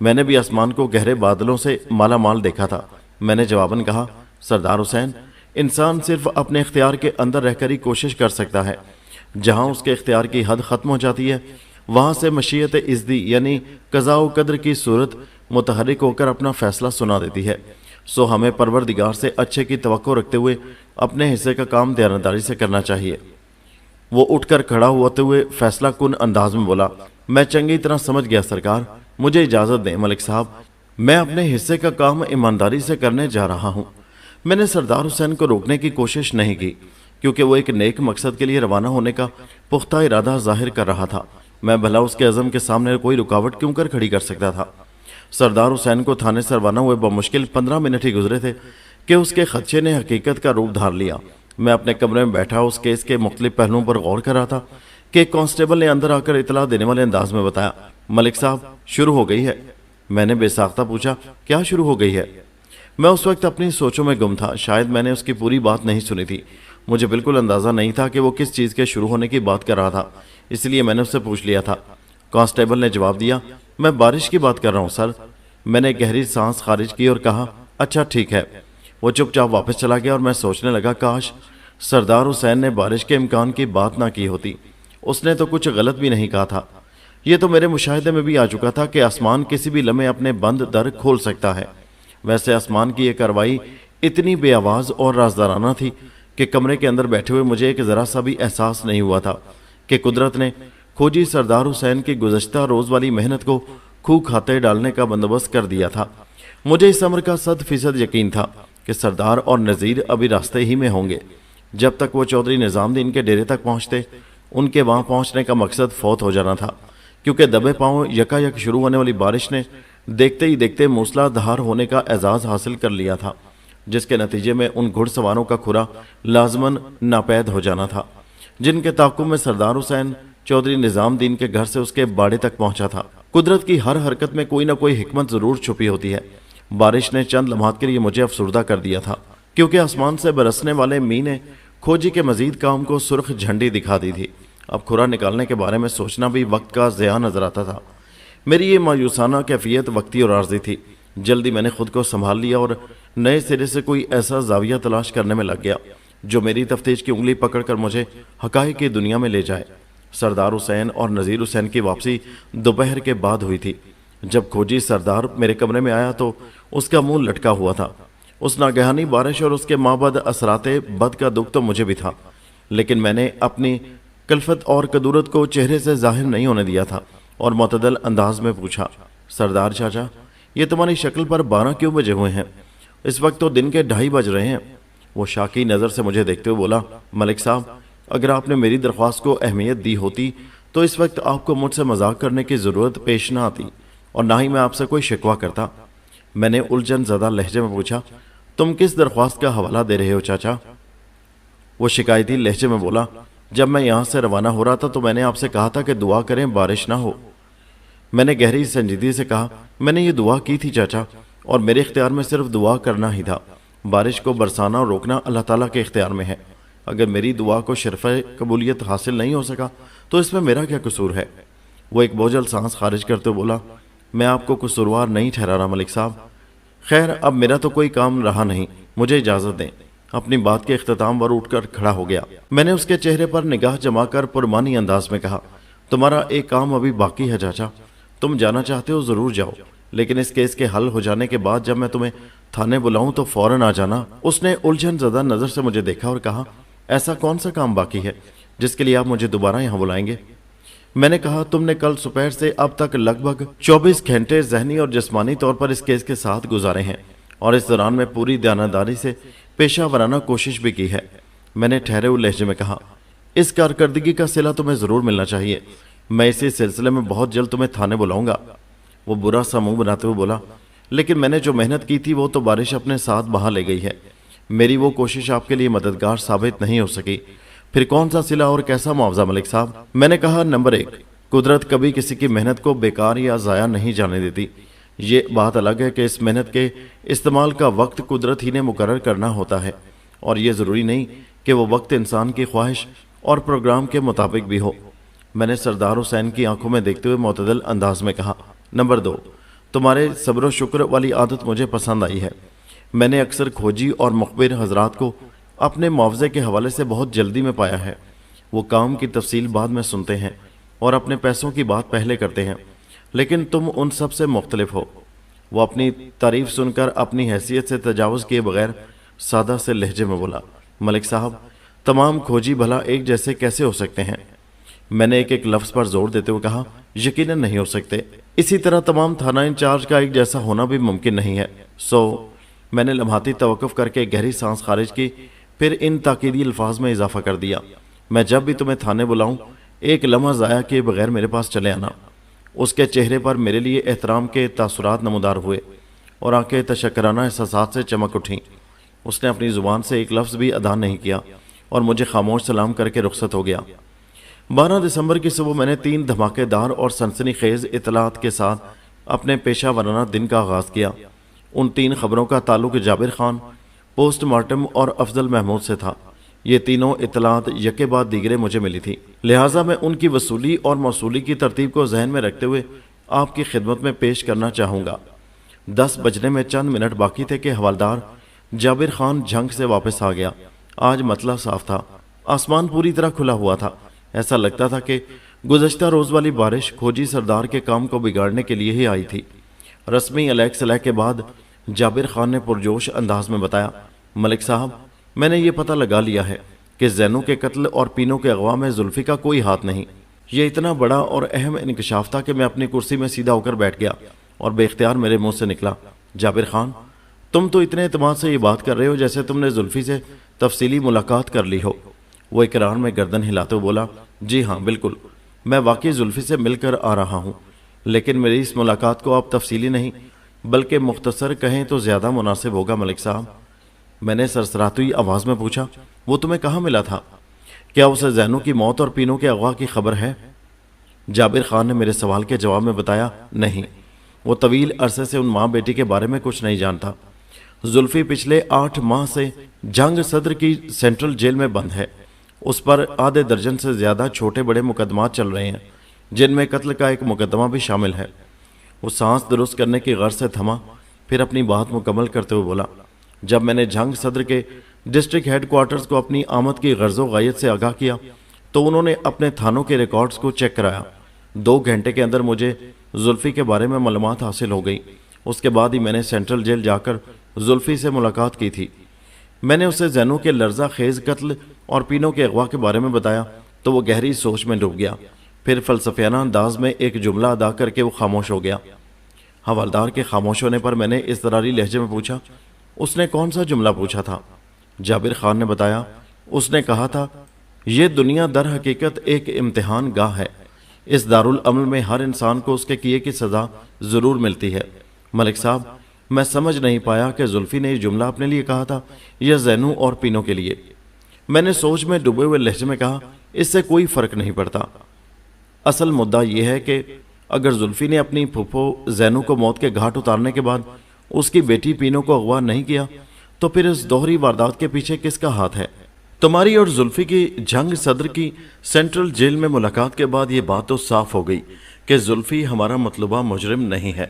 میں نے بھی آسمان کو گہرے بادلوں سے مالا مال دیکھا تھا۔ میں نے جواباً کہا، سردار حسین، انسان صرف اپنے اختیار کے اندر رہ کر ہی کوشش کر سکتا ہے۔ جہاں اس کے اختیار کی حد ختم ہو جاتی ہے، وہاں سے مشیت ازدی یعنی قضاء و قدر کی صورت متحرک ہو کر اپنا فیصلہ سنا دیتی ہے۔ سو ہمیں پروردگار سے اچھے کی توقع رکھتے ہوئے اپنے حصے کا کام دیانتداری سے کرنا چاہیے۔ وہ اٹھ کر کھڑا ہوتے ہوئے فیصلہ کن انداز میں بولا، میں چنگی طرح سمجھ گیا سرکار، مجھے اجازت دیں ملک صاحب، میں اپنے حصے کا کام ایمانداری سے کرنے جا رہا ہوں۔ میں نے سردار حسین کو روکنے کی کوشش نہیں کی، کیونکہ وہ ایک نیک مقصد کے لیے روانہ ہونے کا پختہ ارادہ ظاہر کر رہا تھا۔ میں بھلا اس کے عزم کے سامنے کوئی رکاوٹ کیوں کر کھڑی کر سکتا تھا؟ سردار حسین کو تھانے سے روانہ ہوئے بمشکل 15 منٹ ہی گزرے تھے کہ اس کے خدشے نے حقیقت کا روپ دھار لیا۔ میں اپنے کمرے میں بیٹھا اس کیس کے مختلف پہلوؤں پر غور کر رہا تھا کہ ایک کانسٹیبل نے اندر آ کر اطلاع دینے والے انداز میں بتایا، ملک صاحب شروع ہو گئی ہے۔ میں نے بے ساختہ پوچھا، کیا شروع ہو گئی ہے؟ میں اس وقت اپنی سوچوں میں گم تھا، شاید میں نے اس کی پوری بات نہیں سنی تھی۔ مجھے بالکل اندازہ نہیں تھا کہ وہ کس چیز کے شروع ہونے کی بات کر رہا تھا، اس لیے میں نے اس سے پوچھ لیا تھا۔ کانسٹیبل نے جواب دیا، میں بارش کی بات کر رہا ہوں سر۔ میں نے گہری سانس خارج کی اور کہا، اچھا ٹھیک ہے۔ وہ چپ چاپ واپس چلا گیا اور میں سوچنے لگا، کاش سردار حسین نے بارش کے امکان کی بات نہ کی ہوتی۔ اس نے تو کچھ غلط بھی نہیں کہا تھا۔ یہ تو میرے مشاہدے میں بھی آ چکا تھا کہ آسمان کسی بھی لمحے اپنے بند در کھول سکتا ہے۔ ویسے آسمان کی یہ کارروائی اتنی بے آواز اور رازدارانہ تھی کہ کمرے کے اندر بیٹھے ہوئے مجھے ایک ذرا سا بھی احساس نہیں ہوا تھا کہ قدرت نے کھوجی سردار حسین کی گزشتہ روز والی محنت کو کھو کھاتے ڈالنے کا بندوبست کر دیا تھا۔ مجھے اس امر کا 100% یقین تھا کہ سردار اور نذیر ابھی راستے ہی میں ہوں گے۔ جب تک وہ چودھری نظام دین کے ڈیرے تک پہنچتے، ان کے وہاں پہنچنے کا مقصد فوت ہو جانا تھا، کیونکہ دبے پاؤں یکا یک شروع ہونے والی بارش نے دیکھتے ہی دیکھتے موسلا دھار ہونے کا اعزاز حاصل کر لیا تھا، جس کے نتیجے میں ان گھڑ سواروں کا کھرا لازماً ناپید ہو جانا تھا، جن کے تعاقب میں سردار حسین چودھری نظام دین کے گھر سے اس کے باڑے تک پہنچا تھا۔ قدرت کی ہر حرکت میں کوئی نہ کوئی حکمت ضرور چھپی ہوتی ہے۔ بارش نے چند لمحات کے لیے مجھے افسردہ کر دیا تھا، کیونکہ آسمان سے برسنے والے می نے کھوجی کے مزید کام کو سرخ جھنڈی دکھا دی تھی۔ اب کھرا نکالنے کے بارے میں سوچنا بھی وقت کا ضیاع نظر آتا تھا۔ میری یہ مایوسانہ کیفیت وقتی اور عارضی تھی۔ جلدی میں نے خود کو سنبھال لیا اور نئے سرے سے کوئی ایسا زاویہ تلاش کرنے میں لگ گیا جو میری تفتیش کی انگلی پکڑ کر مجھے حقائق کی دنیا میں لے جائے۔ سردار حسین اور نذیر حسین کی واپسی دوپہر کے بعد ہوئی تھی۔ جب کھوجی سردار میرے کمرے میں آیا تو اس کا منہ لٹکا ہوا تھا۔ اس ناگہانی بارش اور اس کے مابعد اثرات بد کا دکھ تو مجھے بھی تھا، لیکن میں نے اپنی کلفت اور کدورت کو چہرے سے ظاہر نہیں ہونے دیا تھا اور معتدل انداز میں پوچھا، سردار چاچا، یہ تمہاری شکل پر 12 کیوں بجے ہوئے ہیں؟ اس وقت تو دن کے 2:30 بج رہے ہیں۔ وہ شاکی نظر سے مجھے دیکھتے ہوئے بولا، ملک صاحب، اگر آپ نے میری درخواست کو اہمیت دی ہوتی تو اس وقت آپ کو مجھ سے مذاق کرنے کی ضرورت پیش نہ آتی، اور نہ ہی میں آپ سے کوئی شکوہ کرتا۔ میں نے الجھن زدہ لہجے میں پوچھا، تم کس درخواست کا حوالہ دے رہے ہو چاچا؟ وہ شکایتی لہجے میں بولا، جب میں یہاں سے روانہ ہو رہا تھا تو میں نے آپ سے کہا تھا کہ دعا کریں بارش نہ ہو۔ میں نے گہری سنجیدگی سے کہا، میں نے یہ دعا کی تھی چاچا، اور میرے اختیار میں صرف دعا کرنا ہی تھا۔ بارش کو برسانا اور روکنا اللہ تعالیٰ کے اختیار میں ہے۔ اگر میری دعا کو شرف قبولیت حاصل نہیں ہو سکا تو اس میں میرا کیا قصور ہے؟ وہ ایک بوجھل سانس خارج کرتے بولا، میں آپ کو قصوروار نہیں ٹھہرا رہا ملک صاحب۔ خیر، اب میرا تو کوئی کام رہا نہیں، مجھے اجازت دیں۔ اپنی بات کے اختتام پر اٹھ کر کھڑا ہو گیا۔ میں نے اس کے چہرے پر نگاہ جما کر پرمانی انداز میں کہا، تمہارا ایک کام ابھی باقی ہے چاچا، تم جانا چاہتے ہو ضرور جاؤ، لیکن اس کیس کے حل ہو جانے کے بعد جب میں تمہیں تھانے بلاؤں تو فوراً آ جانا۔ اس نے الجھن زدہ نظر سے مجھے دیکھا اور کہا، ایسا کون سا کام باقی ہے جس کے لیے آپ مجھے دوبارہ یہاں بلائیں گے؟ میں نے کہا، تم نے کل دوپہر سے اب تک لگ بھگ 24 گھنٹے ذہنی اور جسمانی طور پر اس کیس کے ساتھ گزارے ہیں، اور اس دوران میں پوری دیانتداری سے پیشہ ورانہ کوشش بھی کی ہے۔ میں نے ٹھہرے ہوئے لہجے میں کہا، اس کارکردگی کا صلہ تمہیں ضرور ملنا چاہیے، میں اسی سلسلے میں بہت جلد تمہیں تھانے بلاؤں گا۔ وہ برا سا منہ بناتے ہوئے بولا، لیکن میں نے جو محنت کی تھی وہ تو بارش اپنے ساتھ بہا لے گئی ہے، میری وہ کوشش آپ کے لیے مددگار ثابت نہیں ہو سکی، پھر کون سا صلہ اور کیسا معاوضہ ملک صاحب؟ میں نے کہا، نمبر 1، قدرت کبھی کسی کی محنت کو بیکار یا ضائع نہیں جانے دیتی۔ یہ بات الگ ہے کہ اس محنت کے استعمال کا وقت قدرت ہی نے مقرر کرنا ہوتا ہے، اور یہ ضروری نہیں کہ وہ وقت انسان کی خواہش اور پروگرام کے مطابق بھی ہو۔ میں نے سردار حسین کی آنکھوں میں دیکھتے ہوئے معتدل انداز میں کہا، نمبر 2، تمہارے صبر و شکر والی عادت مجھے پسند آئی ہے۔ میں نے اکثر کھوجی اور مخبر حضرات کو اپنے معاوضے کے حوالے سے بہت جلدی میں پایا ہے۔ وہ کام کی تفصیل بعد میں سنتے ہیں اور اپنے پیسوں کی بات پہلے کرتے ہیں، لیکن تم ان سب سے مختلف ہو۔ وہ اپنی تعریف سن کر اپنی حیثیت سے تجاوز کیے بغیر سادہ سے لہجے میں بولا، ملک صاحب، تمام کھوجی بھلا ایک جیسے کیسے ہو سکتے ہیں؟ میں نے ایک ایک لفظ پر زور دیتے ہوئے کہا، یقیناً نہیں ہو سکتے۔ اسی طرح تمام تھانہ انچارج کا ایک جیسا ہونا بھی ممکن نہیں ہے۔ میں نے لمحاتی توقف کر کے گہری سانس خارج کی، پھر ان تاکیدی الفاظ میں اضافہ کر دیا، میں جب بھی تمہیں تھانے بلاؤں ایک لمحہ ضائع کیے بغیر میرے پاس چلے آنا۔ اس کے چہرے پر میرے لیے احترام کے تاثرات نمودار ہوئے اور آنکھیں تشکرانہ احساسات سے چمک اٹھیں۔ اس نے اپنی زبان سے ایک لفظ بھی ادا نہیں کیا اور مجھے خاموش سلام کر کے رخصت ہو گیا۔ 12 دسمبر کی صبح میں نے 3 دھماکے دار اور سنسنی خیز اطلاعات کے ساتھ اپنے پیشہ ورانہ دن کا آغاز کیا۔ ان 3 خبروں کا تعلق جابر خان، پوسٹ مارٹم اور افضل محمود سے تھا۔ یہ تینوں اطلاعات یکے بعد دیگرے مجھے ملی تھی، لہٰذا میں ان کی وصولی اور موصولی کی ترتیب کو ذہن میں رکھتے ہوئے آپ کی خدمت میں پیش کرنا چاہوں گا۔ 10 بجنے میں چند منٹ باقی تھے کہ حوالدار جابر خان جھنگ سے واپس آ گیا۔ آج مطلع صاف تھا، آسمان پوری طرح کھلا ہوا تھا۔ ایسا لگتا تھا کہ گزشتہ روز والی بارش کھوجی سردار کے کام کو بگاڑنے کے لیے ہی آئی تھی۔ رسمی علیہ صلاح کے بعد جابر خان نے پرجوش انداز میں بتایا، ملک صاحب، میں نے یہ پتہ لگا لیا ہے کہ زینو کے قتل اور پینوں کے اغوا میں زلفی کا کوئی ہاتھ نہیں۔ یہ اتنا بڑا اور اہم انکشاف تھا کہ میں اپنی کرسی میں سیدھا ہو کر بیٹھ گیا اور بے اختیار میرے منہ سے نکلا، جابر خان، تم تو اتنے اعتماد سے یہ بات کر رہے ہو جیسے تم نے زلفی سے تفصیلی ملاقات کر لی ہو۔ وہ اقرار میں گردن ہلاتے ہوئے بولا، جی ہاں بالکل، میں واقعی زلفی سے مل کر آ رہا ہوں، لیکن میری اس ملاقات کو آپ تفصیلی نہیں بلکہ مختصر کہیں تو زیادہ مناسب ہوگا ملک صاحب۔ میں نے سرسراتی آواز میں پوچھا، وہ تمہیں کہاں ملا تھا؟ کیا اسے زینو کی موت اور پینوں کے اغوا کی خبر ہے؟ جابر خان نے میرے سوال کے جواب میں بتایا، نہیں، وہ طویل عرصے سے ان ماں بیٹی کے بارے میں کچھ نہیں جانتا۔ زلفی پچھلے 8 ماہ سے جنگ صدر کی سینٹرل جیل میں بند ہے۔ اس پر آدھے درجن سے زیادہ چھوٹے بڑے مقدمات چل رہے ہیں، جن میں قتل کا ایک مقدمہ بھی شامل ہے۔ وہ سانس درست کرنے کی غرض سے تھما، پھر اپنی بات مکمل کرتے ہوئے بولا، جب میں نے جنگ صدر کے ڈسٹرکٹ ہیڈ کوارٹرز کو اپنی آمد کی غرض و غایت سے آگاہ کیا تو انہوں نے اپنے تھانوں کے ریکارڈز کو چیک کرایا۔ 2 گھنٹے کے اندر مجھے زلفی کے بارے میں معلومات حاصل ہو گئی۔ اس کے بعد ہی میں نے سینٹرل جیل جا کر زلفی سے ملاقات کی تھی۔ میں نے اسے زینو کے لرزہ خیز قتل اور پینوں کے اغوا کے بارے میں بتایا تو وہ گہری سوچ میں ڈوب گیا، پھر فلسفیانہ انداز میں ایک جملہ ادا کر کے وہ خاموش ہو گیا۔ حوالدار کے خاموش ہونے پر میں نے اضطراری لہجے میں پوچھا، اس نے کون سا جملہ پوچھا تھا؟ جابر خان نے بتایا، اس نے کہا تھا، یہ دنیا در حقیقت ایک امتحان گاہ ہے، اس دارالعمل میں ہر انسان کو اس کے کیے کی سزا ضرور ملتی ہے۔ ملک صاحب، میں سمجھ نہیں پایا کہ زلفی نے یہ جملہ اپنے لیے کہا تھا یا زینو اور پینوں کے لیے۔ میں نے سوچ میں ڈوبے ہوئے لہجے میں کہا، اس سے کوئی فرق نہیں پڑتا۔ اصل مدعا یہ ہے کہ اگر زلفی نے اپنی پھپھو زینو کو موت کے گھاٹ اتارنے کے بعد اس کی بیٹی پینوں کو اغوا نہیں کیا تو پھر اس دوہری واردات کے پیچھے کس کا ہاتھ ہے؟ تمہاری اور زلفی کی جنگ صدر کی سینٹرل جیل میں ملاقات کے بعد یہ بات تو صاف ہو گئی کہ زلفی ہمارا مطلوبہ مجرم نہیں ہے۔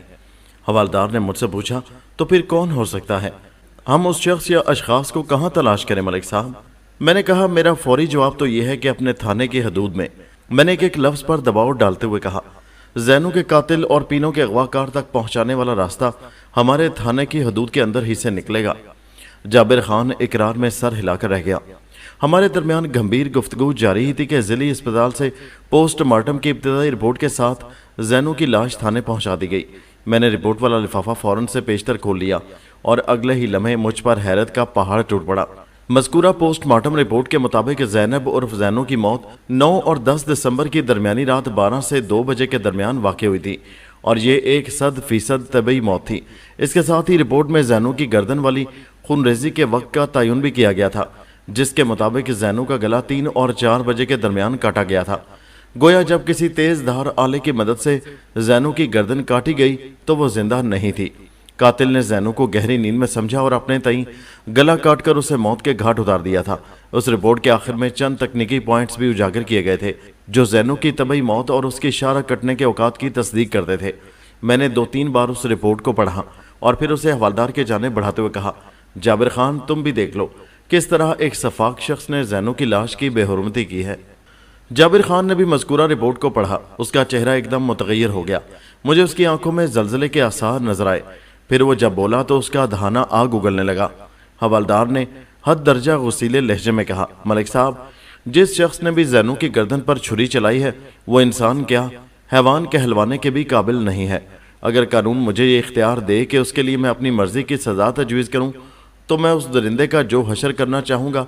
حوالدار نے مجھ سے پوچھا، تو پھر کون ہو سکتا ہے؟ ہم اس شخص یا اشخاص کو کہاں تلاش کریں ملک صاحب؟ میں نے کہا، میرا فوری جواب تو یہ ہے کہ اپنے تھانے کی حدود میں۔ میں نے ایک ایک لفظ پر دباؤ ڈالتے ہوئے کہا، زینو کے قاتل اور پینوں کے اغوا کار تک پہنچانے والا راستہ ہمارے تھانے کی حدود کے اندر ہی سے نکلے گا۔ جابر خان اقرار میں سر ہلا کر رہ گیا۔ ہمارے درمیان گمبھیر گفتگو جاری ہی تھی کہ ضلعی اسپتال سے پوسٹ مارٹم کی ابتدائی رپورٹ کے ساتھ زینو کی لاش تھانے پہنچا دی گئی۔ میں نے رپورٹ والا لفافہ فوراً سے پیشتر کھول لیا اور اگلے ہی لمحے مجھ پر حیرت کا پہاڑ ٹوٹ پڑا۔ مذکورہ پوسٹ مارٹم رپورٹ کے مطابق زینب عرف زینو کی موت 9 اور 10 دسمبر کی درمیانی رات 12 سے 2 بجے کے درمیان واقع ہوئی تھی اور یہ 100% طبعی موت تھی۔ اس کے ساتھ ہی رپورٹ میں زینو کی گردن والی خونریزی کے وقت کا تعین بھی کیا گیا تھا، جس کے مطابق زینو کا گلا 3 اور 4 بجے کے درمیان کاٹا گیا تھا۔ گویا جب کسی تیز دھار آلے کی مدد سے زینو کی گردن کاٹی گئی تو وہ زندہ نہیں تھی۔ قاتل نے زینو کو گہری نیند میں سمجھا اور اپنے تئیں گلا کاٹ کر اسے موت کے گھاٹ اتار دیا تھا۔ اس رپورٹ کے آخر میں چند تکنیکی پوائنٹس بھی اجاگر کیے گئے تھے جو زینو کی طبعی موت اور اس کی اشارہ کٹنے کے اوقات کی تصدیق کرتے تھے۔ میں نے 2-3 بار اس رپورٹ کو پڑھا اور پھر اسے حوالدار کے جانب بڑھاتے ہوئے کہا، جابر خان تم بھی دیکھ لو کس طرح ایک سفاک شخص نے زینو کی لاش کی بے حرمتی کی ہے۔ جابر خان نے بھی مذکورہ رپورٹ کو پڑھا۔ اس کا چہرہ ایک دم متغیر ہو گیا۔ مجھے اس کی آنکھوں میں زلزلے کے آثار نظر آئے۔ پھر وہ جب بولا تو اس کا دہانہ آگ اگلنے لگا۔ حوالدار نے حد درجہ غصیلے لہجے میں کہا، ملک صاحب، جس شخص نے بھی زینو کی گردن پر چھری چلائی ہے وہ انسان کیا حیوان کہلوانے کے بھی قابل نہیں ہے۔ اگر قانون مجھے یہ اختیار دے کہ اس کے لیے میں اپنی مرضی کی سزا تجویز کروں تو میں اس درندے کا جو حشر کرنا چاہوں گا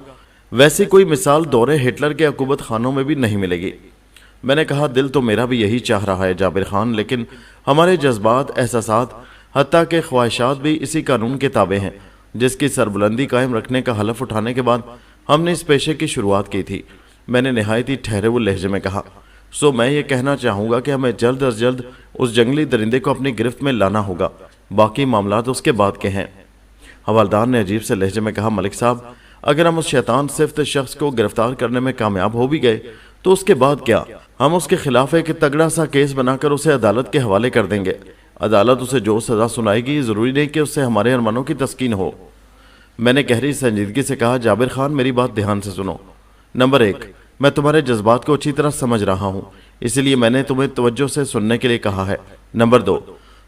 ویسی کوئی مثال دورے ہٹلر کے عقوبت خانوں میں بھی نہیں ملے گی۔ میں نے کہا، دل تو میرا بھی یہی چاہ رہا ہے جابر خان، لیکن ہمارے جذبات، احساسات، حتیٰ کہ خواہشات بھی اسی قانون کے تابع ہیں جس کی سربلندی قائم رکھنے کا حلف اٹھانے کے بعد ہم نے اس پیشے کی شروعات کی تھی۔ میں نے نہایت ہی ٹھہرے ہوئے لہجے میں کہا، سو میں یہ کہنا چاہوں گا کہ ہمیں جلد از جلد اس جنگلی درندے کو اپنی گرفت میں لانا ہوگا، باقی معاملات اس کے بعد کے ہیں۔ حوالدار نے عجیب سے لہجے میں کہا، ملک صاحب، اگر ہم اس شیطان صفت شخص کو گرفتار کرنے میں کامیاب ہو بھی گئے تو اس کے بعد کیا؟ ہم اس کے خلاف ایک تگڑا سا کیس بنا کر اسے عدالت کے حوالے کر دیں گے۔ عدالت اسے جو سزا سنائے گی ضروری نہیں کہ اس سے ہمارے ارمانوں کی تسکین ہو۔ میں نے گہری سنجیدگی سے کہا، جابر خان میری بات دھیان سے سنو۔ نمبر 1، میں تمہارے جذبات کو اچھی طرح سمجھ رہا ہوں، اس لیے میں نے تمہیں توجہ سے سننے کے لیے کہا ہے۔ نمبر 2،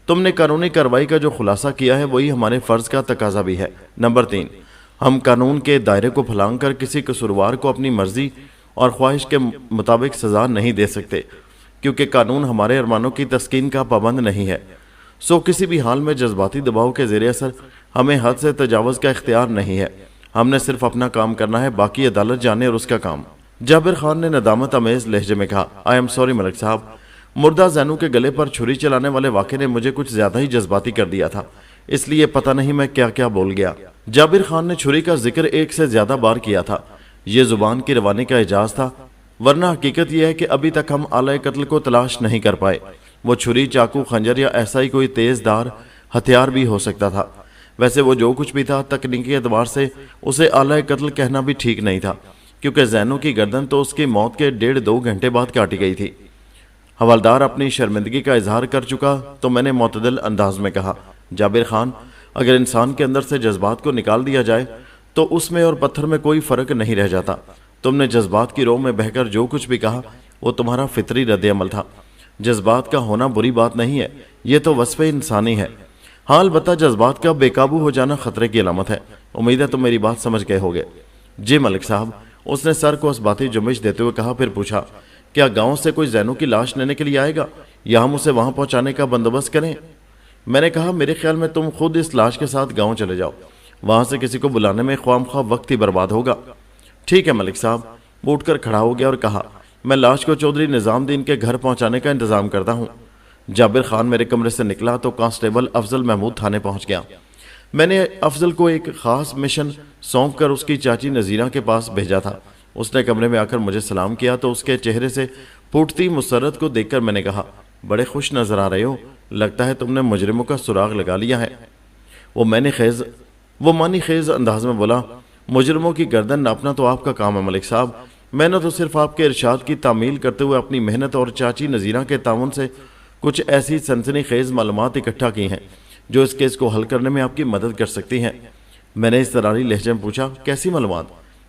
تم نے قانونی کارروائی کا جو خلاصہ کیا ہے وہی ہمارے فرض کا تقاضا بھی ہے۔ نمبر 3، ہم قانون کے دائرے کو پھلانگ کر کسی قصوروار کو اپنی مرضی اور خواہش کے مطابق سزا نہیں دے سکتے، کیونکہ قانون ہمارے ارمانوں کی تسکین کا پابند نہیں ہے۔ سو کسی بھی حال میں جذباتی دباؤ کے زیر اثر ہمیں حد سے تجاوز کا اختیار نہیں ہے۔ ہم نے صرف اپنا کام کرنا ہے، باقی عدالت جانے اور اس کا کام۔ جابر خان نے ندامت آمیز لہجے میں کہا، آئی ایم سوری ملک صاحب، مردہ زینو کے گلے پر چھری چلانے والے واقعے نے مجھے کچھ زیادہ ہی جذباتی کر دیا تھا، اس لیے پتہ نہیں میں کیا کیا بول گیا۔ جابر خان نے چھری کا ذکر ایک سے زیادہ بار کیا تھا۔ یہ زبان کی روانی کا اعجاز تھا، ورنہ حقیقت یہ ہے کہ ابھی تک ہم آلہ قتل کو تلاش نہیں کر پائے۔ وہ چھری، چاقو، خنجر یا ایسا ہی کوئی تیز دار ہتھیار بھی ہو سکتا تھا۔ ویسے وہ جو کچھ بھی تھا، تکنیکی اعتبار سے اسے آلہ قتل کہنا بھی ٹھیک نہیں تھا، کیونکہ زینو کی گردن تو اس کی موت کے 1.5-2 گھنٹے بعد کاٹی گئی تھی۔ حوالدار اپنی شرمندگی کا اظہار کر چکا تو میں نے معتدل انداز میں کہا، جابر خان، اگر انسان کے اندر سے جذبات کو نکال دیا جائے تو اس میں اور پتھر میں کوئی فرق نہیں رہ جاتا۔ تم نے جذبات کی روح میں بہہ کر جو کچھ بھی کہا وہ تمہارا فطری رد عمل تھا۔ جذبات کا ہونا بری بات نہیں ہے، یہ تو وصف انسانی ہے۔ ہاں، البتہ جذبات کا بے قابو ہو جانا خطرے کی علامت ہے۔ امید ہے تم میری بات سمجھ گئے ہوگے۔ جی ملک صاحب، اس نے سر کو اسباتی جنبش دیتے ہوئے کہا، پھر پوچھا، کیا گاؤں سے کوئی زینو کی لاش لینے کے لیے آئے گا یا ہم اسے وہاں پہنچانے کا بندوبست کریں؟ میں نے کہا، میرے خیال میں تم خود اس لاش کے ساتھ گاؤں چلے جاؤ، وہاں سے کسی کو بلانے میں خواہ مخواہ وقت ہی برباد ہوگا۔ ٹھیک ہے ملک صاحب۔ وہ اٹھ کر کھڑا ہو گیا اور کہا، میں لاش کو چودھری نظام دین کے گھر پہنچانے کا انتظام کرتا ہوں۔ جابر خان میرے کمرے سے نکلا تو کانسٹیبل افضل محمود تھانے پہنچ گیا۔ میں نے افضل کو ایک خاص مشن سونپ کر اس کی چاچی نذیرہ کے پاس بھیجا تھا۔ اس نے کمرے میں آ کر مجھے سلام کیا تو اس کے چہرے سے پھوٹتی مسرت کو دیکھ کر میں نے کہا، بڑے خوش نظر آ رہے ہو، لگتا ہے تم نے مجرموں کا سراغ لگا لیا ہے۔ وہ معنی خیز انداز میں بولا، مجرموں کی گردن ناپنا تو آپ کا کام ہے ملک صاحب، میں نے تو صرف آپ کے ارشاد کی تعمیل کرتے ہوئے اپنی محنت اور چاچی نذیرہ کے تعاون سے کچھ ایسی سنسنی خیز معلومات اکٹھا کی ہیں جو اس کیس کو حل کرنے میں آپ کی مدد کر سکتی ہیں۔ میں نے اضطراری لہجے میں پوچھا، کیسی معلومات؟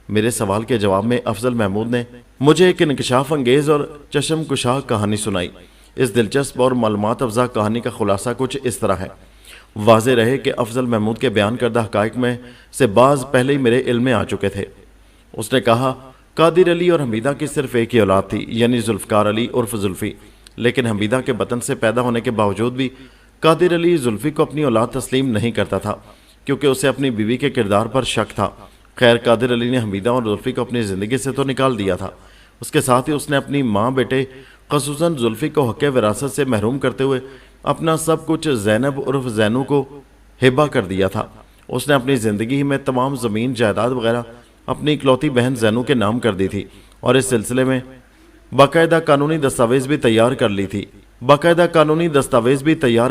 میرے سوال کے جواب میں افضل محمود نے مجھے ایک انکشاف انگیز اور چشم کشا کہانی سنائی۔ اس دلچسپ اور معلومات افزا کہانی کا خلاصہ کچھ اس طرح ہے۔ واضح رہے کہ افضل محمود کے بیان کردہ حقائق میں سے بعض پہلے ہی میرے علم میں آ چکے تھے۔ اس نے کہا، قادر علی اور حمیدہ کی صرف ایک ہی اولاد تھی، یعنی ذوالفقار علی عرف زلفی، لیکن حمیدہ کے بطن سے پیدا ہونے کے باوجود بھی قادر علی زلفی کو اپنی اولاد تسلیم نہیں کرتا تھا، کیونکہ اسے اپنی بیوی کے کردار پر شک تھا۔ خیر، قادر علی نے حمیدہ اور زلفی کو اپنی زندگی سے تو نکال دیا تھا، اس کے ساتھ ہی اس نے اپنی ماں بیٹے خصوصاً زلفی کو حق وراثت سے محروم کرتے ہوئے اپنا سب کچھ زینب عرف زینو کو ہبہ کر دیا تھا۔ اس نے اپنی زندگی میں تمام زمین جائیداد وغیرہ اپنی اکلوتی بہن زینو کے نام کر دی تھی، اور اس سلسلے میں باقاعدہ قانونی دستاویز بھی تیار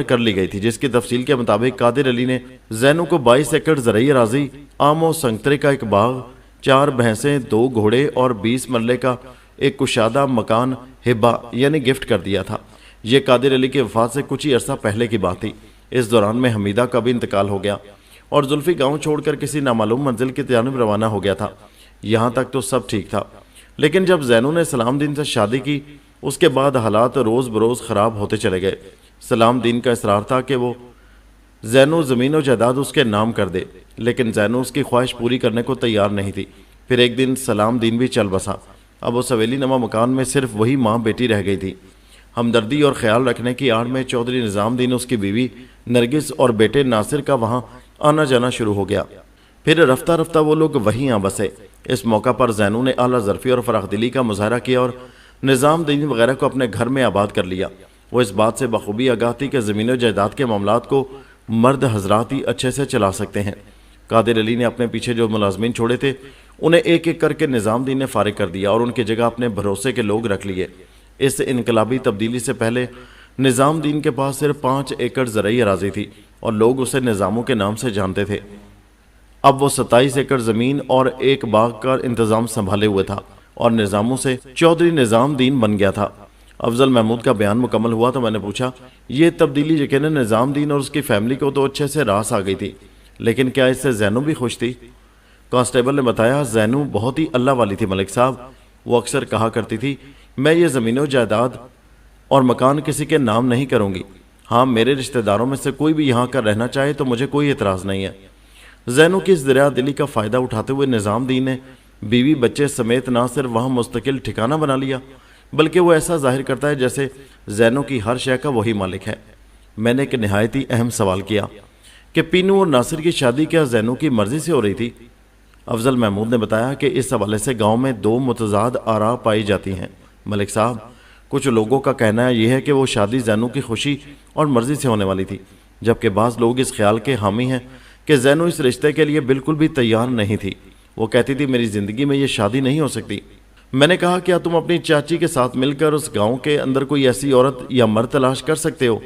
کر لی گئی تھی، جس کی تفصیل کے مطابق قادر علی نے زینو کو 22 ایکڑ زرعی اراضی، آم و سنگترے کا ایک باغ، 4 بھینسیں، 2 گھوڑے اور 20 مرلے کا ایک کشادہ مکان ہبہ یعنی گفٹ کر دیا تھا۔ یہ قادر علی کی وفات سے کچھ ہی عرصہ پہلے کی بات تھی۔ اس دوران میں حمیدہ کا بھی انتقال ہو گیا اور زلفی گاؤں چھوڑ کر کسی نامعلوم منزل کی جانب روانہ ہو گیا تھا۔ یہاں تک تو سب ٹھیک تھا، لیکن جب زینو نے سلام دین سے شادی کی اس کے بعد حالات روز بروز خراب ہوتے چلے گئے۔ سلام دین کا اصرار تھا کہ وہ زینو زمین و جائیداد اس کے نام کر دے، لیکن زینو اس کی خواہش پوری کرنے کو تیار نہیں تھی۔ پھر ایک دن سلام دین بھی چل بسا۔ اب اس حویلی نما مکان میں صرف وہی ماں بیٹی رہ گئی تھی۔ ہمدردی اور خیال رکھنے کی آڑ میں چودھری نظام دین، اس کی بیوی نرگس اور بیٹے ناصر کا وہاں آنا جانا شروع ہو گیا۔ پھر رفتہ رفتہ وہ لوگ وہیں آ بسے۔ اس موقع پر زینو نے اعلیٰ ظرفی اور فراخ دلی کا مظاہرہ کیا اور نظام دین وغیرہ کو اپنے گھر میں آباد کر لیا۔ وہ اس بات سے بخوبی آگاہ تھی کہ زمین و جائیداد کے معاملات کو مرد حضرات ہی اچھے سے چلا سکتے ہیں۔ قادر علی نے اپنے پیچھے جو ملازمین چھوڑے تھے انہیں ایک ایک کر کے نظام دین نے فارغ کر دیا اور ان کی جگہ اپنے بھروسے کے لوگ رکھ لیے۔ اس انقلابی تبدیلی سے پہلے نظام دین کے پاس صرف 5 ایکڑ زرعی اراضی تھی اور لوگ اسے نظاموں کے نام سے جانتے تھے۔ اب وہ 27 ایکڑ زمین اور ایک باغ کا انتظام سنبھالے ہوئے تھا اور نظاموں سے چودھری نظام دین بن گیا تھا۔ افضل محمود کا بیان مکمل ہوا تو میں نے پوچھا، یہ تبدیلی یقیناً نظام دین اور اس کی فیملی کو تو اچھے سے راس آ گئی تھی، لیکن کیا اس سے زینو بھی خوش تھی؟ کانسٹیبل نے بتایا، زینو بہت ہی اللہ والی تھی ملک صاحب۔ وہ اکثر کہا کرتی تھی، میں یہ زمین و جائیداد اور مکان کسی کے نام نہیں کروں گی۔ ہاں، میرے رشتہ داروں میں سے کوئی بھی یہاں کا رہنا چاہے تو مجھے کوئی اعتراض نہیں ہے۔ زینو کی اس دریا دلی کا فائدہ اٹھاتے ہوئے نظام دین نے بیوی بچے سمیت نہ صرف وہاں مستقل ٹھکانہ بنا لیا، بلکہ وہ ایسا ظاہر کرتا ہے جیسے زینو کی ہر شے کا وہی مالک ہے۔ میں نے ایک نہایت ہی اہم سوال کیا کہ پینو اور ناصر کی شادی کیا زینو کی مرضی سے ہو رہی تھی؟ افضل محمود نے بتایا کہ اس حوالے سے گاؤں میں 2 متضاد آراء پائی جاتی ہیں ملک صاحب۔ کچھ لوگوں کا کہنا یہ ہے کہ وہ شادی زینو کی خوشی اور مرضی سے ہونے والی تھی، جبکہ بعض لوگ اس خیال کے حامی ہیں کہ زینو اس رشتے کے لیے بالکل بھی تیار نہیں تھی۔ وہ کہتی تھی، میری زندگی میں یہ شادی نہیں ہو سکتی۔ میں نے کہا، کیا تم اپنی چاچی کے ساتھ مل کر اس گاؤں کے اندر کوئی ایسی عورت یا مرد تلاش کر سکتے ہو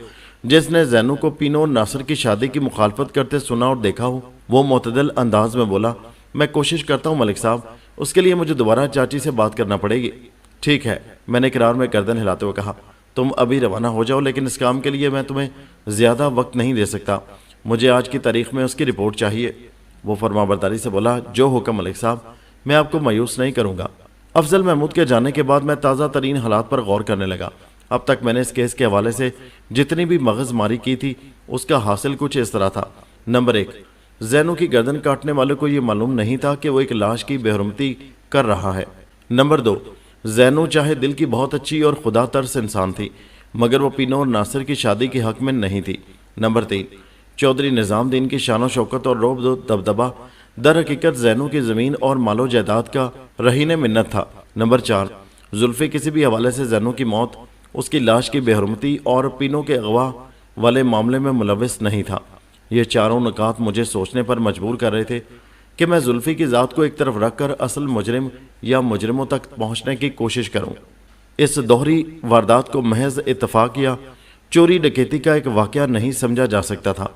جس نے زینو کو پینو اور ناصر کی شادی کی مخالفت کرتے سنا اور دیکھا ہو؟ وہ معتدل انداز میں بولا، میں کوشش کرتا ہوں ملک صاحب، اس کے لیے مجھے دوبارہ چاچی سے بات کرنا پڑے گی۔ ٹھیک ہے، میں نے اقرار میں گردن ہلاتے ہوئے کہا، تم ابھی روانہ ہو جاؤ، لیکن اس کام کے لیے میں تمہیں زیادہ وقت نہیں دے سکتا، مجھے آج کی تاریخ میں اس کی رپورٹ چاہیے۔ وہ فرما برداری سے بولا، جو حکم ملک صاحب، میں آپ کو مایوس نہیں کروں گا۔ افضل محمود کے جانے کے بعد میں تازہ ترین حالات پر غور کرنے لگا۔ اب تک میں نے اس کیس کے حوالے سے جتنی بھی مغز ماری کی تھی اس کا حاصل کچھ اس طرح تھا۔ نمبر 1، زینو کی گردن کاٹنے والے کو یہ معلوم نہیں تھا کہ وہ ایک لاش کی بے حرمتی کر رہا ہے۔ نمبر 2، زینو چاہے دل کی بہت اچھی اور خدا ترس انسان تھی، مگر وہ پینو اور ناصر کی شادی کے حق میں نہیں تھی۔ نمبر 3، چودھری نظام دین کی شان و شوکت اور رعب و دبدبہ در حقیقت زینو کی زمین اور مال و جائیداد کا رہین منت تھا۔ نمبر 4، زلفی کسی بھی حوالے سے زینو کی موت، اس کی لاش کی بے حرمتی اور پینو کے اغوا والے معاملے میں ملوث نہیں تھا۔ یہ چاروں نکات مجھے سوچنے پر مجبور کر رہے تھے کہ میں زلفی کی ذات کو ایک طرف رکھ کر اصل مجرم یا مجرموں تک پہنچنے کی کوشش کروں۔ اس دوہری واردات کو محض اتفاق یا چوری ڈکیتی کا ایک واقعہ نہیں سمجھا جا سکتا تھا،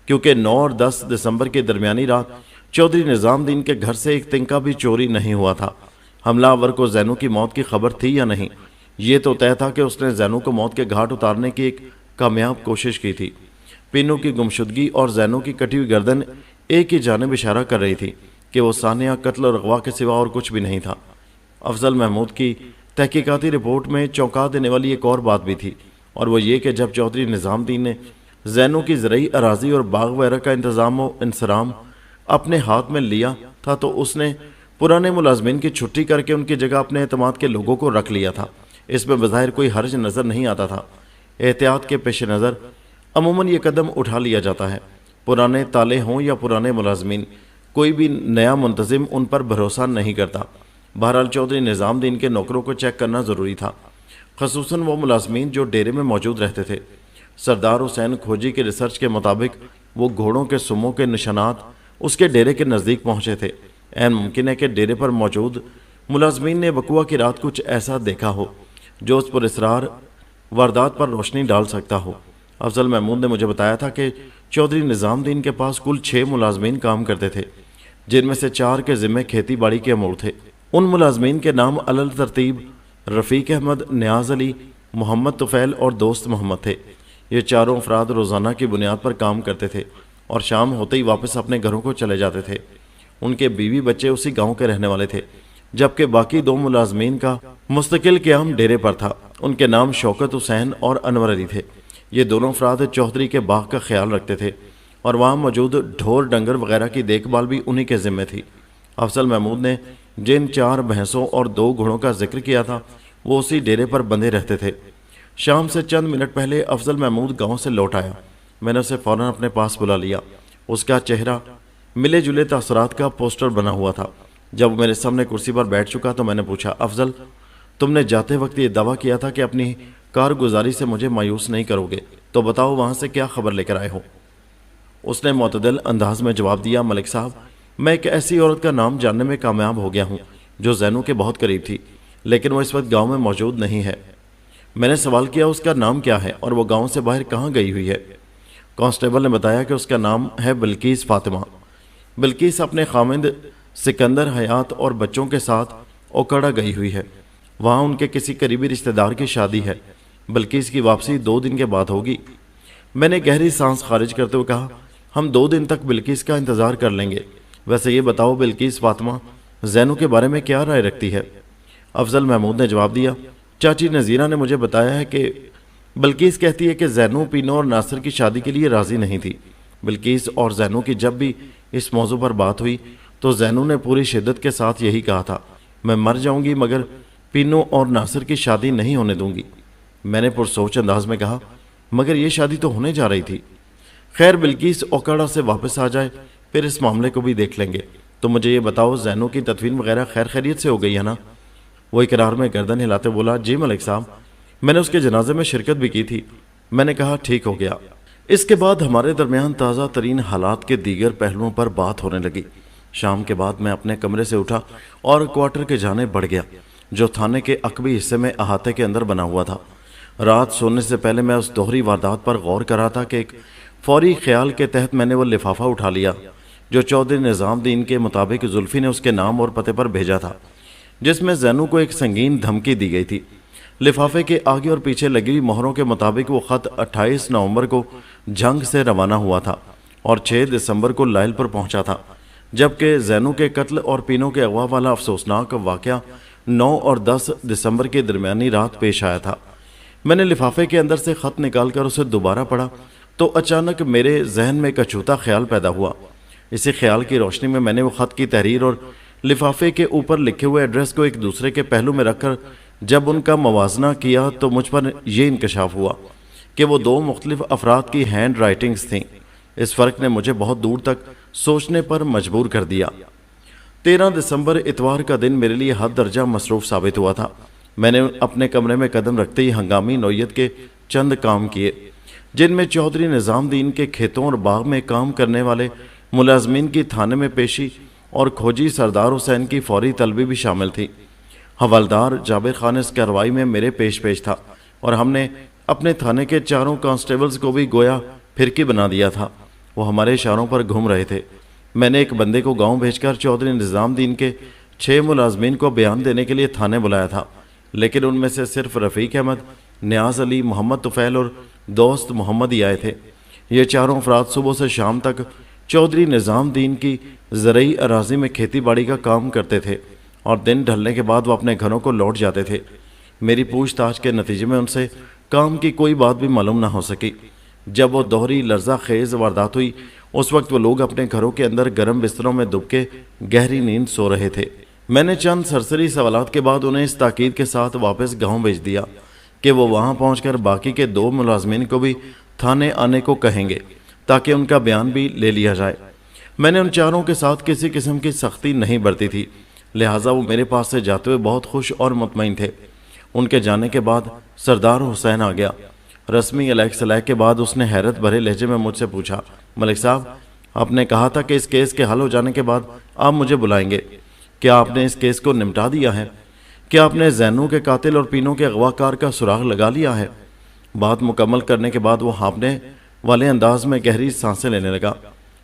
کیونکہ 9 اور 10 دسمبر کے درمیانی رات چودھری نظام دین کے گھر سے ایک تنکا بھی چوری نہیں ہوا تھا۔ حملہ آور کو زینو کی موت کی خبر تھی یا نہیں، یہ تو طے تھا کہ اس نے زینو کو موت کے گھاٹ اتارنے کی ایک کامیاب کوشش کی تھی۔ پینو کی گمشدگی اور زینو کی کٹی ہوئی گردن ایک ہی جانب اشارہ کر رہی تھی کہ وہ سانحہ قتل اور اغوا کے سوا اور کچھ بھی نہیں تھا۔ افضل محمود کی تحقیقاتی رپورٹ میں چونکا دینے والی ایک اور بات بھی تھی، اور وہ یہ کہ جب چودھری نظام دین نے زینو کی زرعی اراضی اور باغ وغیرہ کا انتظام و انصرام اپنے ہاتھ میں لیا تھا تو اس نے پرانے ملازمین کی چھٹی کر کے ان کی جگہ اپنے اعتماد کے لوگوں کو رکھ لیا تھا۔ اس میں بظاہر کوئی حرج نظر نہیں آتا تھا۔ احتیاط کے پیش نظر عموماً یہ قدم اٹھا لیا جاتا ہے، پرانے تالے ہوں یا پرانے ملازمین، کوئی بھی نیا منتظم ان پر بھروسہ نہیں کرتا۔ بہرحال چودھری نظام دین کے نوکروں کو چیک کرنا ضروری تھا، خصوصاً وہ ملازمین جو ڈیرے میں موجود رہتے تھے۔ سردار حسین کھوجی کے ریسرچ کے مطابق وہ گھوڑوں کے سموں کے نشانات اس کے ڈیرے کے نزدیک پہنچے تھے۔ عین ممکن ہے کہ ڈیرے پر موجود ملازمین نے وقوع کی رات کچھ ایسا دیکھا ہو جو اس پر اسرار واردات پر روشنی ڈال سکتا ہو۔ افضل محمود نے مجھے بتایا تھا کہ چودھری نظام دین کے پاس کل 6 ملازمین کام کرتے تھے، جن میں سے 4 کے ذمے کھیتی باڑی کے امور تھے۔ ان ملازمین کے نام علل ترتیب رفیق احمد، نیاز علی، محمد طفیل اور دوست محمد تھے۔ یہ چاروں افراد روزانہ کی بنیاد پر کام کرتے تھے اور شام ہوتے ہی واپس اپنے گھروں کو چلے جاتے تھے۔ ان کے بیوی بچے اسی گاؤں کے رہنے والے تھے، جبکہ باقی دو ملازمین کا مستقل قیام ڈیرے پر تھا۔ ان کے نام شوکت حسین اور انور علی تھے۔ یہ دونوں افراد چودھری کے باغ کا خیال رکھتے تھے اور وہاں موجود ڈھور ڈنگر وغیرہ کی دیکھ بھال بھی انہی کے ذمہ تھی۔ افضل محمود نے جن 4 بھینسوں اور 2 گھوڑوں کا ذکر کیا تھا وہ اسی ڈیرے پر بندھے رہتے تھے۔ شام سے چند منٹ پہلے افضل محمود گاؤں سے لوٹ آیا۔ میں نے اسے فوراً اپنے پاس بلا لیا۔ اس کا چہرہ ملے جلے تاثرات کا پوسٹر بنا ہوا تھا۔ جب میرے سامنے کرسی پر بیٹھ چکا تو میں نے پوچھا، افضل، تم نے جاتے وقت یہ دعویٰ کیا تھا کہ اپنی کارگزاری سے مجھے مایوس نہیں کرو گے، تو بتاؤ وہاں سے کیا خبر لے کر آئے ہو؟ اس نے معتدل انداز میں جواب دیا، ملک صاحب، میں ایک ایسی عورت کا نام جاننے میں کامیاب ہو گیا ہوں جو زینو کے بہت قریب تھی، لیکن وہ اس وقت گاؤں میں موجود نہیں ہے۔ میں نے سوال کیا اس کا نام کیا ہے اور وہ گاؤں سے باہر کہاں گئی ہوئی ہے؟ کانسٹیبل نے بتایا کہ اس کا نام ہے بلقیس فاطمہ۔ بلقیس اپنے خامند سکندر حیات اور بچوں کے ساتھ اوکڑا گئی ہوئی ہے۔ وہاں ان کے کسی قریبی رشتہ دار کی شادی ہے۔ بلقیس کی واپسی 2 دن کے بعد ہوگی۔ میں نے گہری سانس خارج کرتے ہوئے کہا، ہم 2 دن تک بلقیس کا انتظار کر لیں گے۔ ویسے یہ بتاؤ بلقیس فاطمہ زینو کے بارے میں کیا رائے رکھتی ہے؟ افضل محمود نے جواب دیا، چاچی نذیرہ نے مجھے بتایا ہے کہ بلقیس کہتی ہے کہ زینو، پینو اور ناصر کی شادی کے لیے راضی نہیں تھی۔ بلقیس اور زینو کی جب بھی اس موضوع پر بات ہوئی تو زینو نے پوری شدت کے ساتھ یہی کہا تھا، میں مر جاؤں گی مگر پینو اور ناصر کی شادی نہیں ہونے دوں گی۔ میں نے پرسوچ انداز میں کہا، مگر یہ شادی تو ہونے جا رہی تھی۔ خیر، بلقیس اوکڑا سے واپس آ جائے پھر اس معاملے کو بھی دیکھ لیں گے۔ تو مجھے یہ بتاؤ زینو کی تدفین وغیرہ خیر خیریت سے ہو گئی ہے نا؟ وہ اقرار میں گردن ہلاتے بولا، جی ملک صاحب، میں نے اس کے جنازے میں شرکت بھی کی تھی۔ میں نے کہا، ٹھیک ہو گیا۔ اس کے بعد ہمارے درمیان تازہ ترین حالات کے دیگر پہلوؤں پر بات ہونے لگی۔ شام کے بعد میں اپنے کمرے سے اٹھا اور کوارٹر کے جانب بڑھ گیا جو تھانے کے عقبی حصے میں احاطے کے اندر بنا ہوا تھا۔ رات سونے سے پہلے میں اس دوہری واردات پر غور کر رہا تھا کہ ایک فوری خیال کے تحت میں نے وہ لفافہ اٹھا لیا جو چودھری نظام دین کے مطابق زلفی نے اس کے نام اور پتے پر بھیجا تھا، جس میں زینو کو ایک سنگین دھمکی دی گئی تھی۔ لفافے کے آگے اور پیچھے لگی ہوئی مہروں کے مطابق وہ خط 28 نومبر کو جھنگ سے روانہ ہوا تھا اور 6 دسمبر کو لائل پر پہنچا تھا، جبکہ زینو کے قتل اور پینو کے اغوا والا افسوسناک واقعہ 9 اور 10 دسمبر کے درمیانی رات پیش آیا تھا۔ میں نے لفافے کے اندر سے خط نکال کر اسے دوبارہ پڑھا تو اچانک میرے ذہن میں ایک اچھوتا خیال پیدا ہوا۔ اسی خیال کی روشنی میں میں نے وہ خط کی تحریر اور لفافے کے اوپر لکھے ہوئے ایڈریس کو ایک دوسرے کے پہلو میں رکھ کر جب ان کا موازنہ کیا تو مجھ پر یہ انکشاف ہوا کہ وہ 2 مختلف افراد کی ہینڈ رائٹنگز تھیں۔ اس فرق نے مجھے بہت دور تک سوچنے پر مجبور کر دیا۔ 13 دسمبر اتوار کا دن میرے لیے حد درجہ مصروف ثابت ہوا تھا۔ میں نے اپنے کمرے میں قدم رکھتے ہی ہنگامی نوعیت کے چند کام کیے، جن میں چودھری نظام دین کے کھیتوں اور باغ میں کام کرنے والے ملازمین کی تھانے میں پیشی اور کھوجی سردار حسین کی فوری طلبی بھی شامل تھی۔ حوالدار جابر خان اس کارروائی میں میرے پیش تھا اور ہم نے اپنے تھانے کے 4 کانسٹیبلز کو بھی گویا پھرکی بنا دیا تھا۔ وہ ہمارے اشاروں پر گھوم رہے تھے۔ میں نے ایک بندے کو گاؤں بھیج کر چودھری نظام دین کے 6 ملازمین کو بیان دینے کے لیے تھانے بلایا تھا، لیکن ان میں سے صرف رفیق احمد، نیاز علی، محمد طفیل اور دوست محمد ہی آئے تھے۔ یہ 4 افراد صبح سے شام تک چودھری نظام دین کی زرعی اراضی میں کھیتی باڑی کا کام کرتے تھے اور دن ڈھلنے کے بعد وہ اپنے گھروں کو لوٹ جاتے تھے۔ میری پوچھ تاچھ کے نتیجے میں ان سے کام کی کوئی بات بھی معلوم نہ ہو سکی۔ جب وہ دوہری لرزہ خیز واردات ہوئی اس وقت وہ لوگ اپنے گھروں کے اندر گرم بستروں میں دب کے گہری نیند سو رہے تھے۔ میں نے چند سرسری سوالات کے بعد انہیں اس تاکید کے ساتھ واپس گاؤں بھیج دیا کہ وہ وہاں پہنچ کر باقی کے 2 ملازمین کو بھی تھانے آنے کو کہیں گے تاکہ ان کا بیان بھی لے لیا جائے۔ میں نے ان 4 کے ساتھ کسی قسم کی سختی نہیں برتی تھی، لہٰذا وہ میرے پاس سے جاتے ہوئے بہت خوش اور مطمئن تھے۔ ان کے جانے کے بعد سردار حسین آ گیا۔ رسمی علیہ السلام کے بعد اس نے حیرت بھرے لہجے میں مجھ سے پوچھا، ملک صاحب، آپ نے کہا تھا کہ اس کیس کے حل ہو جانے کے بعد آپ مجھے بلائیں گے، کیا آپ نے اس کیس کو نمٹا دیا ہے؟ کیا آپ نے زینو کے قاتل اور پینوں کے اغوا کار کا سراغ لگا لیا ہے؟ بات مکمل کرنے کے بعد وہ ہانپنے والے انداز میں گہری سانسیں لینے لگا۔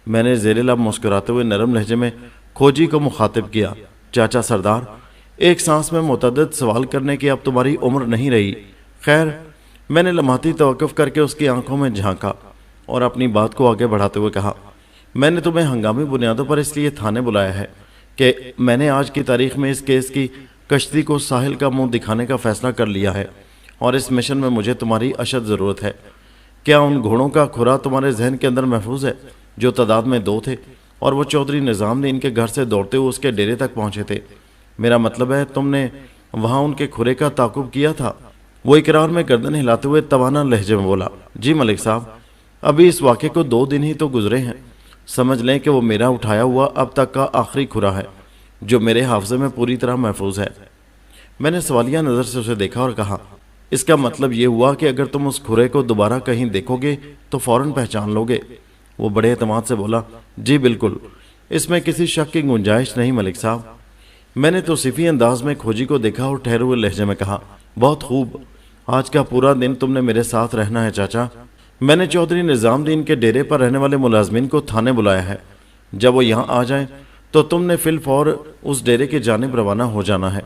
میں نے زیر لب مسکراتے ہوئے نرم لہجے میں کھوجی کو مخاطب کیا، چاچا سردار، ایک سانس میں متعدد سوال کرنے کی اب تمہاری عمر نہیں رہی، خیر، میں نے لمحاتی توقف کر کے اس کی آنکھوں میں جھانکا اور اپنی بات کو آگے بڑھاتے ہوئے کہا، میں نے تمہیں ہنگامی بنیادوں پر اس لیے تھانے بلایا ہے کہ میں نے آج کی تاریخ میں اس کیس کی کشتی کو ساحل کا منہ دکھانے کا فیصلہ کر لیا ہے، اور اس مشن میں مجھے تمہاری اشد ضرورت ہے۔ کیا ان گھوڑوں کا کھرا تمہارے ذہن کے اندر محفوظ ہے جو تعداد میں 2 تھے اور وہ چودھری نظام دین کے گھر سے دوڑتے ہوئے اس کے ڈیرے تک پہنچے تھے؟ میرا مطلب ہے تم نے وہاں ان کے کھرے کا تعاقب کیا تھا؟ وہ اقرار میں گردن ہلاتے ہوئے توانا لہجے میں بولا، جی ملک صاحب، ابھی اس واقعے کو 2 دن ہی تو گزرے ہیں۔ سمجھ لیں کہ وہ میرا اٹھایا ہوا اب تک کا آخری کھرا ہے جو میرے حافظے میں پوری طرح محفوظ ہے۔ میں نے سوالیہ نظر سے اسے دیکھا اور کہا، اس کا مطلب یہ ہوا کہ اگر تم اس کھرے کو دوبارہ کہیں دیکھو گے تو فوراً پہچان لو گے؟ وہ بڑے اعتماد سے بولا، جی بالکل، اس میں کسی شک کی گنجائش نہیں ملک صاحب۔ میں نے توصیفی انداز میں کھوجی کو دیکھا اور ٹھہرے ہوئے لہجے میں کہا، بہت خوب، آج کا پورا دن تم نے میرے ساتھ رہنا ہے چاچا۔ میں نے چودھری نظام دین کے ڈیرے پر رہنے والے ملازمین کو تھانے بلایا ہے۔ جب وہ یہاں آ جائیں تو تم نے فی الفور اس ڈیرے کی جانب روانہ ہو جانا ہے۔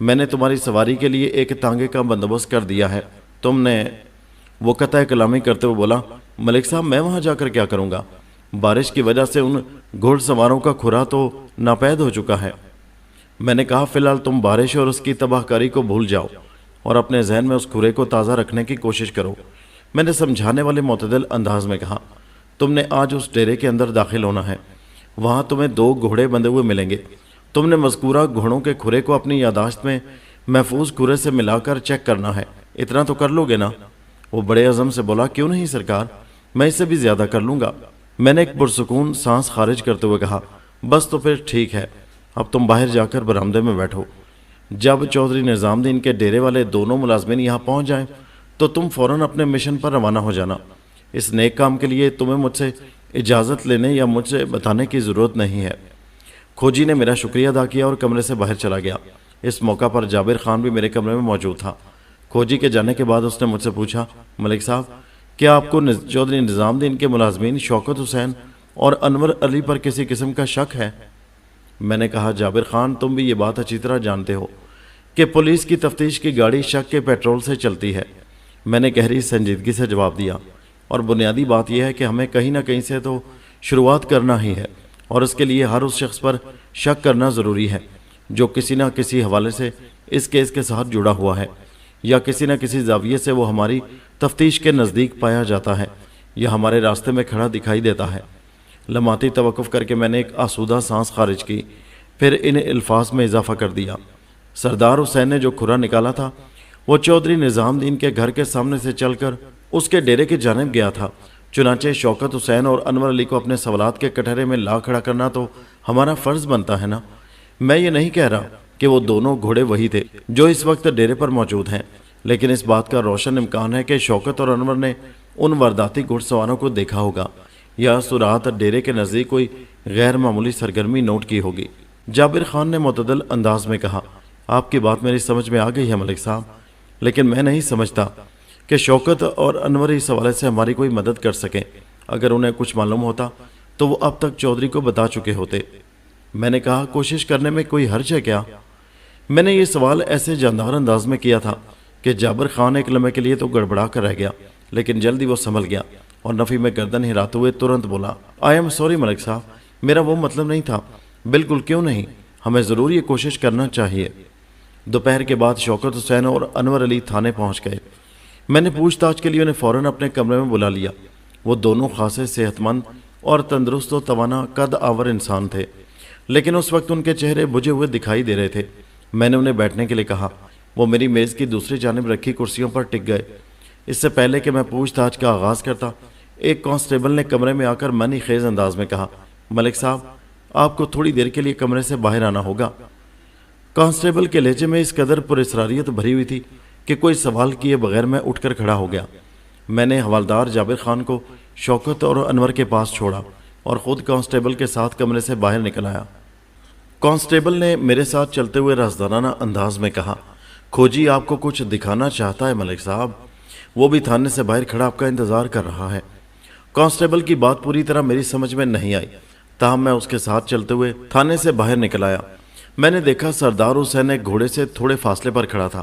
میں نے تمہاری سواری کے لیے ایک تانگے کا بندوبست کر دیا ہے۔ تم نے… وہ قطع کلامی کرتے ہوئے بولا، ملک صاحب میں وہاں جا کر کیا کروں گا؟ بارش کی وجہ سے ان گھوڑ سواروں کا کھرا تو ناپید ہو چکا ہے۔ میں نے کہا، فی الحال تم بارش اور اس کی تباہ کاری کو بھول جاؤ اور اپنے ذہن میں اس کھرے کو تازہ رکھنے کی کوشش کرو۔ میں نے سمجھانے والے معتدل انداز میں کہا، تم نے آج اس ڈیرے کے اندر داخل ہونا ہے۔ وہاں تمہیں 2 گھوڑے بندھے ہوئے ملیں گے۔ تم نے مذکورہ گھوڑوں کے کھرے کو اپنی یادداشت میں محفوظ کھرے سے ملا کر چیک کرنا ہے۔ اتنا تو کر لو گے نا؟ وہ بڑے عزم سے بولا، کیوں نہیں سرکار، میں اس سے بھی زیادہ کر لوں گا۔ میں نے ایک پرسکون سانس خارج کرتے ہوئے کہا، بس تو پھر ٹھیک ہے، اب تم باہر جا کر برآمدے میں بیٹھو۔ جب چودھری نظام دین کے ڈیرے والے دونوں ملازمین یہاں پہنچ جائیں تو تم فوراً اپنے مشن پر روانہ ہو جانا۔ اس نیک کام کے لیے تمہیں مجھ سے اجازت لینے یا مجھ سے بتانے کی ضرورت نہیں ہے۔ کھوجی نے میرا شکریہ ادا کیا اور کمرے سے باہر چلا گیا۔ اس موقع پر جابر خان بھی میرے کمرے میں موجود تھا۔ کھوجی کے جانے کے بعد اس نے مجھ سے پوچھا، ملک صاحب، کیا آپ کو چودھری نظام دین کے ملازمین شوکت حسین اور انور علی پر کسی قسم کا شک ہے؟ میں نے کہا، جابر خان، تم بھی یہ بات اچھی طرح جانتے ہو کہ پولیس کی تفتیش کی گاڑی شک کے پیٹرول سے چلتی ہے۔ میں نے گہری سنجیدگی سے جواب دیا، اور بنیادی بات یہ ہے کہ ہمیں کہیں نہ کہیں سے تو شروعات کرنا ہی ہے، اور اس کے لیے ہر اس شخص پر شک کرنا ضروری ہے جو کسی نہ کسی حوالے سے اس کیس کے ساتھ جڑا ہوا ہے، یا کسی نہ کسی زاویے سے وہ ہماری تفتیش کے نزدیک پایا جاتا ہے یا ہمارے راستے میں کھڑا دکھائی دیتا ہے۔ لمحاتی توقف کر کے میں نے ایک آسودہ سانس خارج کی، پھر ان الفاظ میں اضافہ کر دیا، سردار حسین نے جو کھرا نکالا تھا وہ چودھری نظام دین کے گھر کے سامنے سے چل کر اس کے ڈیرے کی جانب گیا تھا۔ چنانچہ شوکت حسین اور انور علی کو اپنے سوالات کے کٹہرے میں لا کھڑا کرنا تو ہمارا فرض بنتا ہے نا۔ میں یہ نہیں کہہ رہا کہ وہ دونوں گھوڑے وہی تھے جو اس وقت ڈیرے پر موجود ہیں، لیکن اس بات کا روشن امکان ہے کہ شوکت اور انور نے ان وارداتی گھڑ سواروں کو دیکھا ہوگا یا سرعت ڈیرے کے نزدیک کوئی غیر معمولی سرگرمی نوٹ کی ہوگی۔ جابر خان نے معتدل انداز میں کہا، آپ کی بات میری سمجھ میں آ گئی ہے ملک صاحب، لیکن میں نہیں سمجھتا کہ شوکت اور انور اس حوالے سے ہماری کوئی مدد کر سکیں۔ اگر انہیں کچھ معلوم ہوتا تو وہ اب تک چودھری کو بتا چکے ہوتے۔ میں نے کہا، کوشش کرنے میں کوئی حرج ہے کیا؟ میں نے یہ سوال ایسے جاندار انداز میں کیا تھا کہ جابر خان ایک لمحے کے لیے تو گڑبڑا کر رہ گیا، لیکن جلدی وہ سنبھل گیا اور نفی میں گردن ہلاتے ہوئے ترنت بولا، آئی ایم سوری ملک صاحب، میرا وہ مطلب نہیں تھا۔ بالکل کیوں نہیں، ہمیں ضرور یہ کوشش کرنا چاہیے۔ دوپہر کے بعد شوکت حسین اور انور علی تھانے پہنچ گئے۔ میں نے پوچھ تاچھ کے لیے انہیں فوراً اپنے کمرے میں بلا لیا۔ وہ دونوں خاصے صحت مند اور تندرست و توانا قد آور انسان تھے، لیکن اس وقت ان کے چہرے بجھے ہوئے دکھائی دے رہے تھے۔ میں نے انہیں بیٹھنے کے لیے کہا۔ وہ میری میز کی دوسری جانب رکھی کرسیوں پر ٹک گئے۔ اس سے پہلے کہ میں پوچھ تاچھ کا آغاز کرتا، ایک کانسٹیبل نے کمرے میں آ کر منی خیز انداز میں کہا، ملک صاحب، آپ کو تھوڑی دیر کے لیے کمرے سے باہر آنا ہوگا۔ کانسٹیبل کے لہجے میں اس قدر پراسراریت بھری ہوئی تھی کہ کوئی سوال کیے بغیر میں اٹھ کر کھڑا ہو گیا۔ میں نے حوالدار جابر خان کو شوکت اور انور کے پاس چھوڑا اور خود کانسٹیبل کے ساتھ کمرے سے باہر نکل آیا۔ کانسٹیبل نے میرے ساتھ چلتے ہوئے رازدارانہ انداز میں کہا، کھوجی آپ کو کچھ دکھانا چاہتا ہے ملک صاحب، وہ بھی تھانے سے باہر کھڑا آپ کا انتظار کر رہا ہے۔ کانسٹیبل کی بات پوری طرح میری سمجھ میں نہیں آئی، تاہم میں اس کے ساتھ چلتے ہوئے تھانے سے باہر نکل آیا۔ میں نے دیکھا سردار حسین ایک گھوڑے سے تھوڑے فاصلے پر کھڑا تھا۔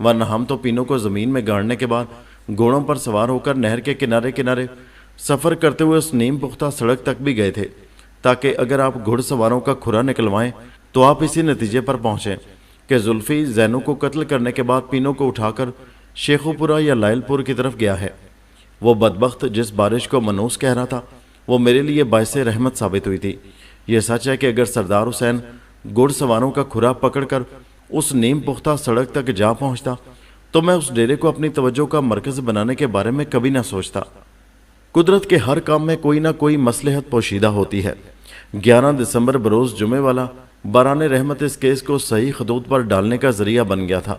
ورنہ ہم تو پینوں کو زمین میں گاڑنے کے بعد گھوڑوں پر سوار ہو کر نہر کے کنارے کنارے سفر کرتے ہوئے اس نیم پختہ سڑک تک بھی گئے تھے، تاکہ اگر آپ گھڑ سواروں کا کھرا نکلوائیں تو آپ اسی نتیجے پر پہنچیں کہ زلفی زینو کو قتل کرنے کے بعد پینوں کو اٹھا کر شیخو پورہ یا لائل پور کی طرف گیا ہے۔ وہ بدبخت جس بارش کو منوس کہہ رہا تھا وہ میرے لیے باعث رحمت ثابت ہوئی تھی۔ یہ سچ ہے کہ اگر سردار حسین گھڑ سواروں کا کھرا پکڑ کر اس نیم پختہ سڑک تک جا پہنچتا تو میں اس ڈیرے کو اپنی توجہ کا مرکز بنانے کے بارے میں کبھی نہ سوچتا۔ قدرت کے ہر کام میں کوئی نہ کوئی مصلحت پوشیدہ ہوتی ہے۔ 11 دسمبر بروز جمعے والا باران رحمت اس کیس کو صحیح خطوط پر ڈالنے کا ذریعہ بن گیا تھا۔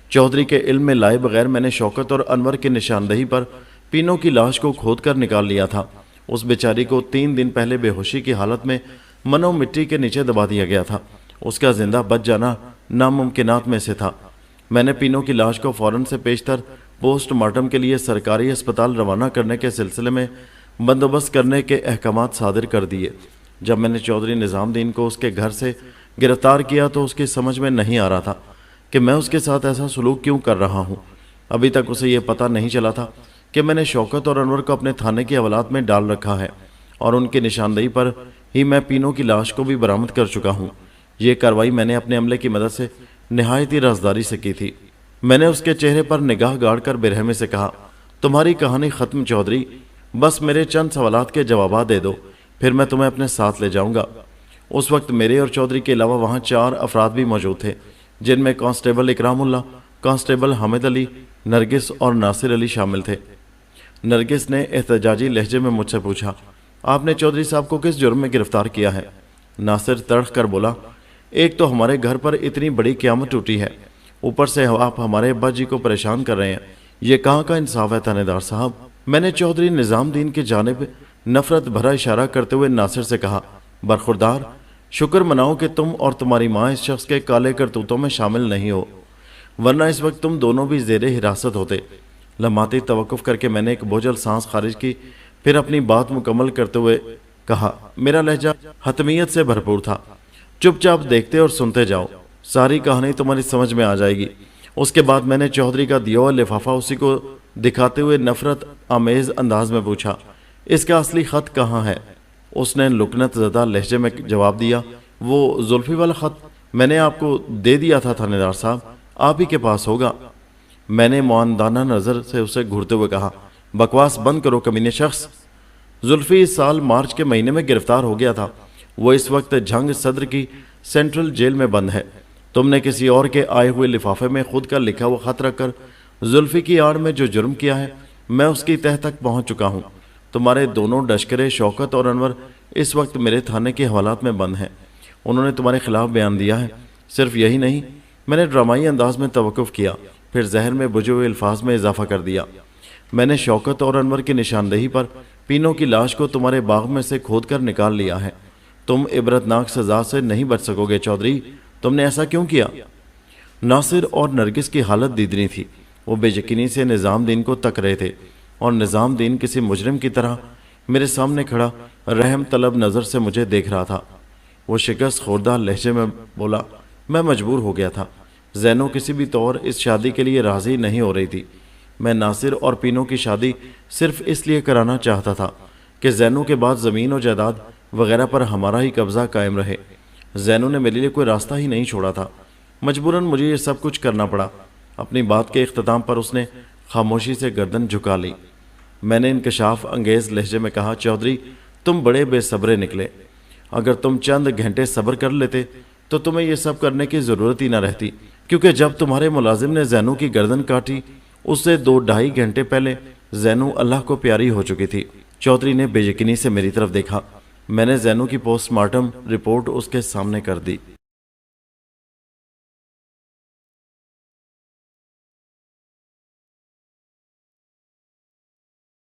چودھری کے علم میں لائے بغیر میں نے شوکت اور انور کی نشاندہی پر پینوں کی لاش کو کھود کر نکال لیا تھا۔ اس بیچاری کو 3 دن پہلے بے ہوشی کی حالت میں منو مٹی کے نیچے دبا دیا گیا تھا۔ اس کا زندہ بچ جانا ناممکنات میں سے تھا۔ میں نے پینوں کی لاش کو فوراً سے پیشتر پوسٹ مارٹم کے لیے سرکاری اسپتال روانہ کرنے کے سلسلے میں بندوبست کرنے کے احکامات صادر کر دیے۔ جب میں نے چودھری نظام دین کو اس کے گھر سے گرفتار کیا تو اس کی سمجھ میں نہیں آ رہا تھا کہ میں اس کے ساتھ ایسا سلوک کیوں کر رہا ہوں۔ ابھی تک اسے یہ پتہ نہیں چلا تھا کہ میں نے شوکت اور انور کو اپنے تھانے کے حوالات میں ڈال رکھا ہے اور ان کی نشاندہی پر ہی میں پینوں کی لاش کو بھی برآمد کر چکا ہوں۔ یہ کارروائی میں نے اپنے عملے کی مدد سے نہایت ہی رازداری سے کی تھی۔ میں نے اس کے چہرے پر نگاہ گاڑ کر برہمی سے کہا، تمہاری کہانی ختم چودھری، بس میرے چند سوالات کے جوابات دے دو، پھر میں تمہیں اپنے ساتھ لے جاؤں گا۔ اس وقت میرے اور چودھری کے علاوہ وہاں 4 افراد بھی موجود تھے، جن میں کانسٹیبل اکرام اللہ، کانسٹیبل حامد علی، نرگس اور ناصر علی شامل تھے۔ نرگس نے احتجاجی لہجے میں مجھ سے پوچھا، آپ نے چودھری صاحب کو کس جرم میں گرفتار کیا ہے؟ ناصر تڑخ کر بولا، ایک تو ہمارے گھر پر اتنی بڑی قیامت ٹوٹی ہے، اوپر سے آپ ہمارے ابا جی کو پریشان کر رہے ہیں، یہ کہاں کا انصاف ہے تھانے دار صاحب؟ میں نے چودھری نظام دین کی جانب نفرت بھرا اشارہ کرتے ہوئے ناصر سے کہا، برخوردار، شکر مناؤ کہ تم اور تمہاری ماں اس شخص کے کالے کرتوتوں میں شامل نہیں ہو، ورنہ اس وقت تم دونوں بھی زیر حراست ہوتے۔ لمحاتی توقف کر کے میں نے ایک بوجھل سانس خارج کی، پھر اپنی بات مکمل کرتے ہوئے کہا، میرا لہجہ حتمیت سے بھرپور تھا، چپ چاپ دیکھتے اور سنتے جاؤ، ساری کہانی تمہاری سمجھ میں آ جائے گی۔ اس کے بعد میں نے چودھری کا دیا ہوا لفافہ اسی کو دکھاتے ہوئے نفرت آمیز انداز میں پوچھا، اس کا اصلی خط کہاں ہے؟ اس نے لکنت زدہ لہجے میں جواب دیا، وہ زلفی والا خط میں نے آپ کو دے دیا تھا تھانے دار صاحب، آپ ہی کے پاس ہوگا۔ میں نے معاندانہ نظر سے اسے گھورتے ہوئے کہا، بکواس بند کرو کمینے شخص، زلفی اس سال مارچ کے مہینے میں گرفتار ہو گیا تھا، وہ اس وقت جھنگ صدر کی سینٹرل جیل میں بند ہے۔ تم نے کسی اور کے آئے ہوئے لفافے میں خود کا لکھا ہوا خط رکھ کر زلفی کی آڑ میں جو جرم کیا ہے میں اس کی تہہ تک پہنچ چکا ہوں۔ تمہارے دونوں ڈشکرے شوکت اور انور اس وقت میرے تھانے کے حوالات میں بند ہیں، انہوں نے تمہارے خلاف بیان دیا ہے۔ صرف یہی نہیں، میں نے ڈرامائی انداز میں توقف کیا، پھر ذہن میں بجھے ہوئے الفاظ میں اضافہ کر دیا، میں نے شوکت اور انور کی نشاندہی پر پینوں کی لاش کو تمہارے باغ میں سے کھود کر نکال لیا ہے۔ تم عبرتناک سزا سے نہیں بچ سکو گے چودھری، تم نے ایسا کیوں کیا؟ ناصر اور نرگس کی حالت دیدنی تھی، وہ بے یقینی سے نظام دین کو تک رہے تھے اور نظام دین کسی مجرم کی طرح میرے سامنے کھڑا رحم طلب نظر سے مجھے دیکھ رہا تھا۔ وہ شکست خوردہ لہجے میں بولا، میں مجبور ہو گیا تھا، زینو کسی بھی طور اس شادی کے لیے راضی نہیں ہو رہی تھی۔ میں ناصر اور پینوں کی شادی صرف اس لیے کرانا چاہتا تھا کہ زینو کے بعد زمین و جائیداد وغیرہ پر ہمارا ہی قبضہ قائم رہے۔ زینو نے میرے لیے کوئی راستہ ہی نہیں چھوڑا تھا، مجبوراً مجھے یہ سب کچھ کرنا پڑا۔ اپنی بات کے اختتام پر اس نے خاموشی سے گردن جھکا لی۔ میں نے انکشاف انگیز لہجے میں کہا، چودھری تم بڑے بے صبرے نکلے، اگر تم چند گھنٹے صبر کر لیتے تو تمہیں یہ سب کرنے کی ضرورت ہی نہ رہتی، کیونکہ جب تمہارے ملازم نے زینو کی گردن کاٹی اس سے 2-2.5 گھنٹے پہلے زینو اللہ کو پیاری ہو چکی تھی۔ چودھری نے بے یقینی سے میری طرف دیکھا۔ میں نے زینو کی پوسٹ مارٹم رپورٹ اس کے سامنے کر دی۔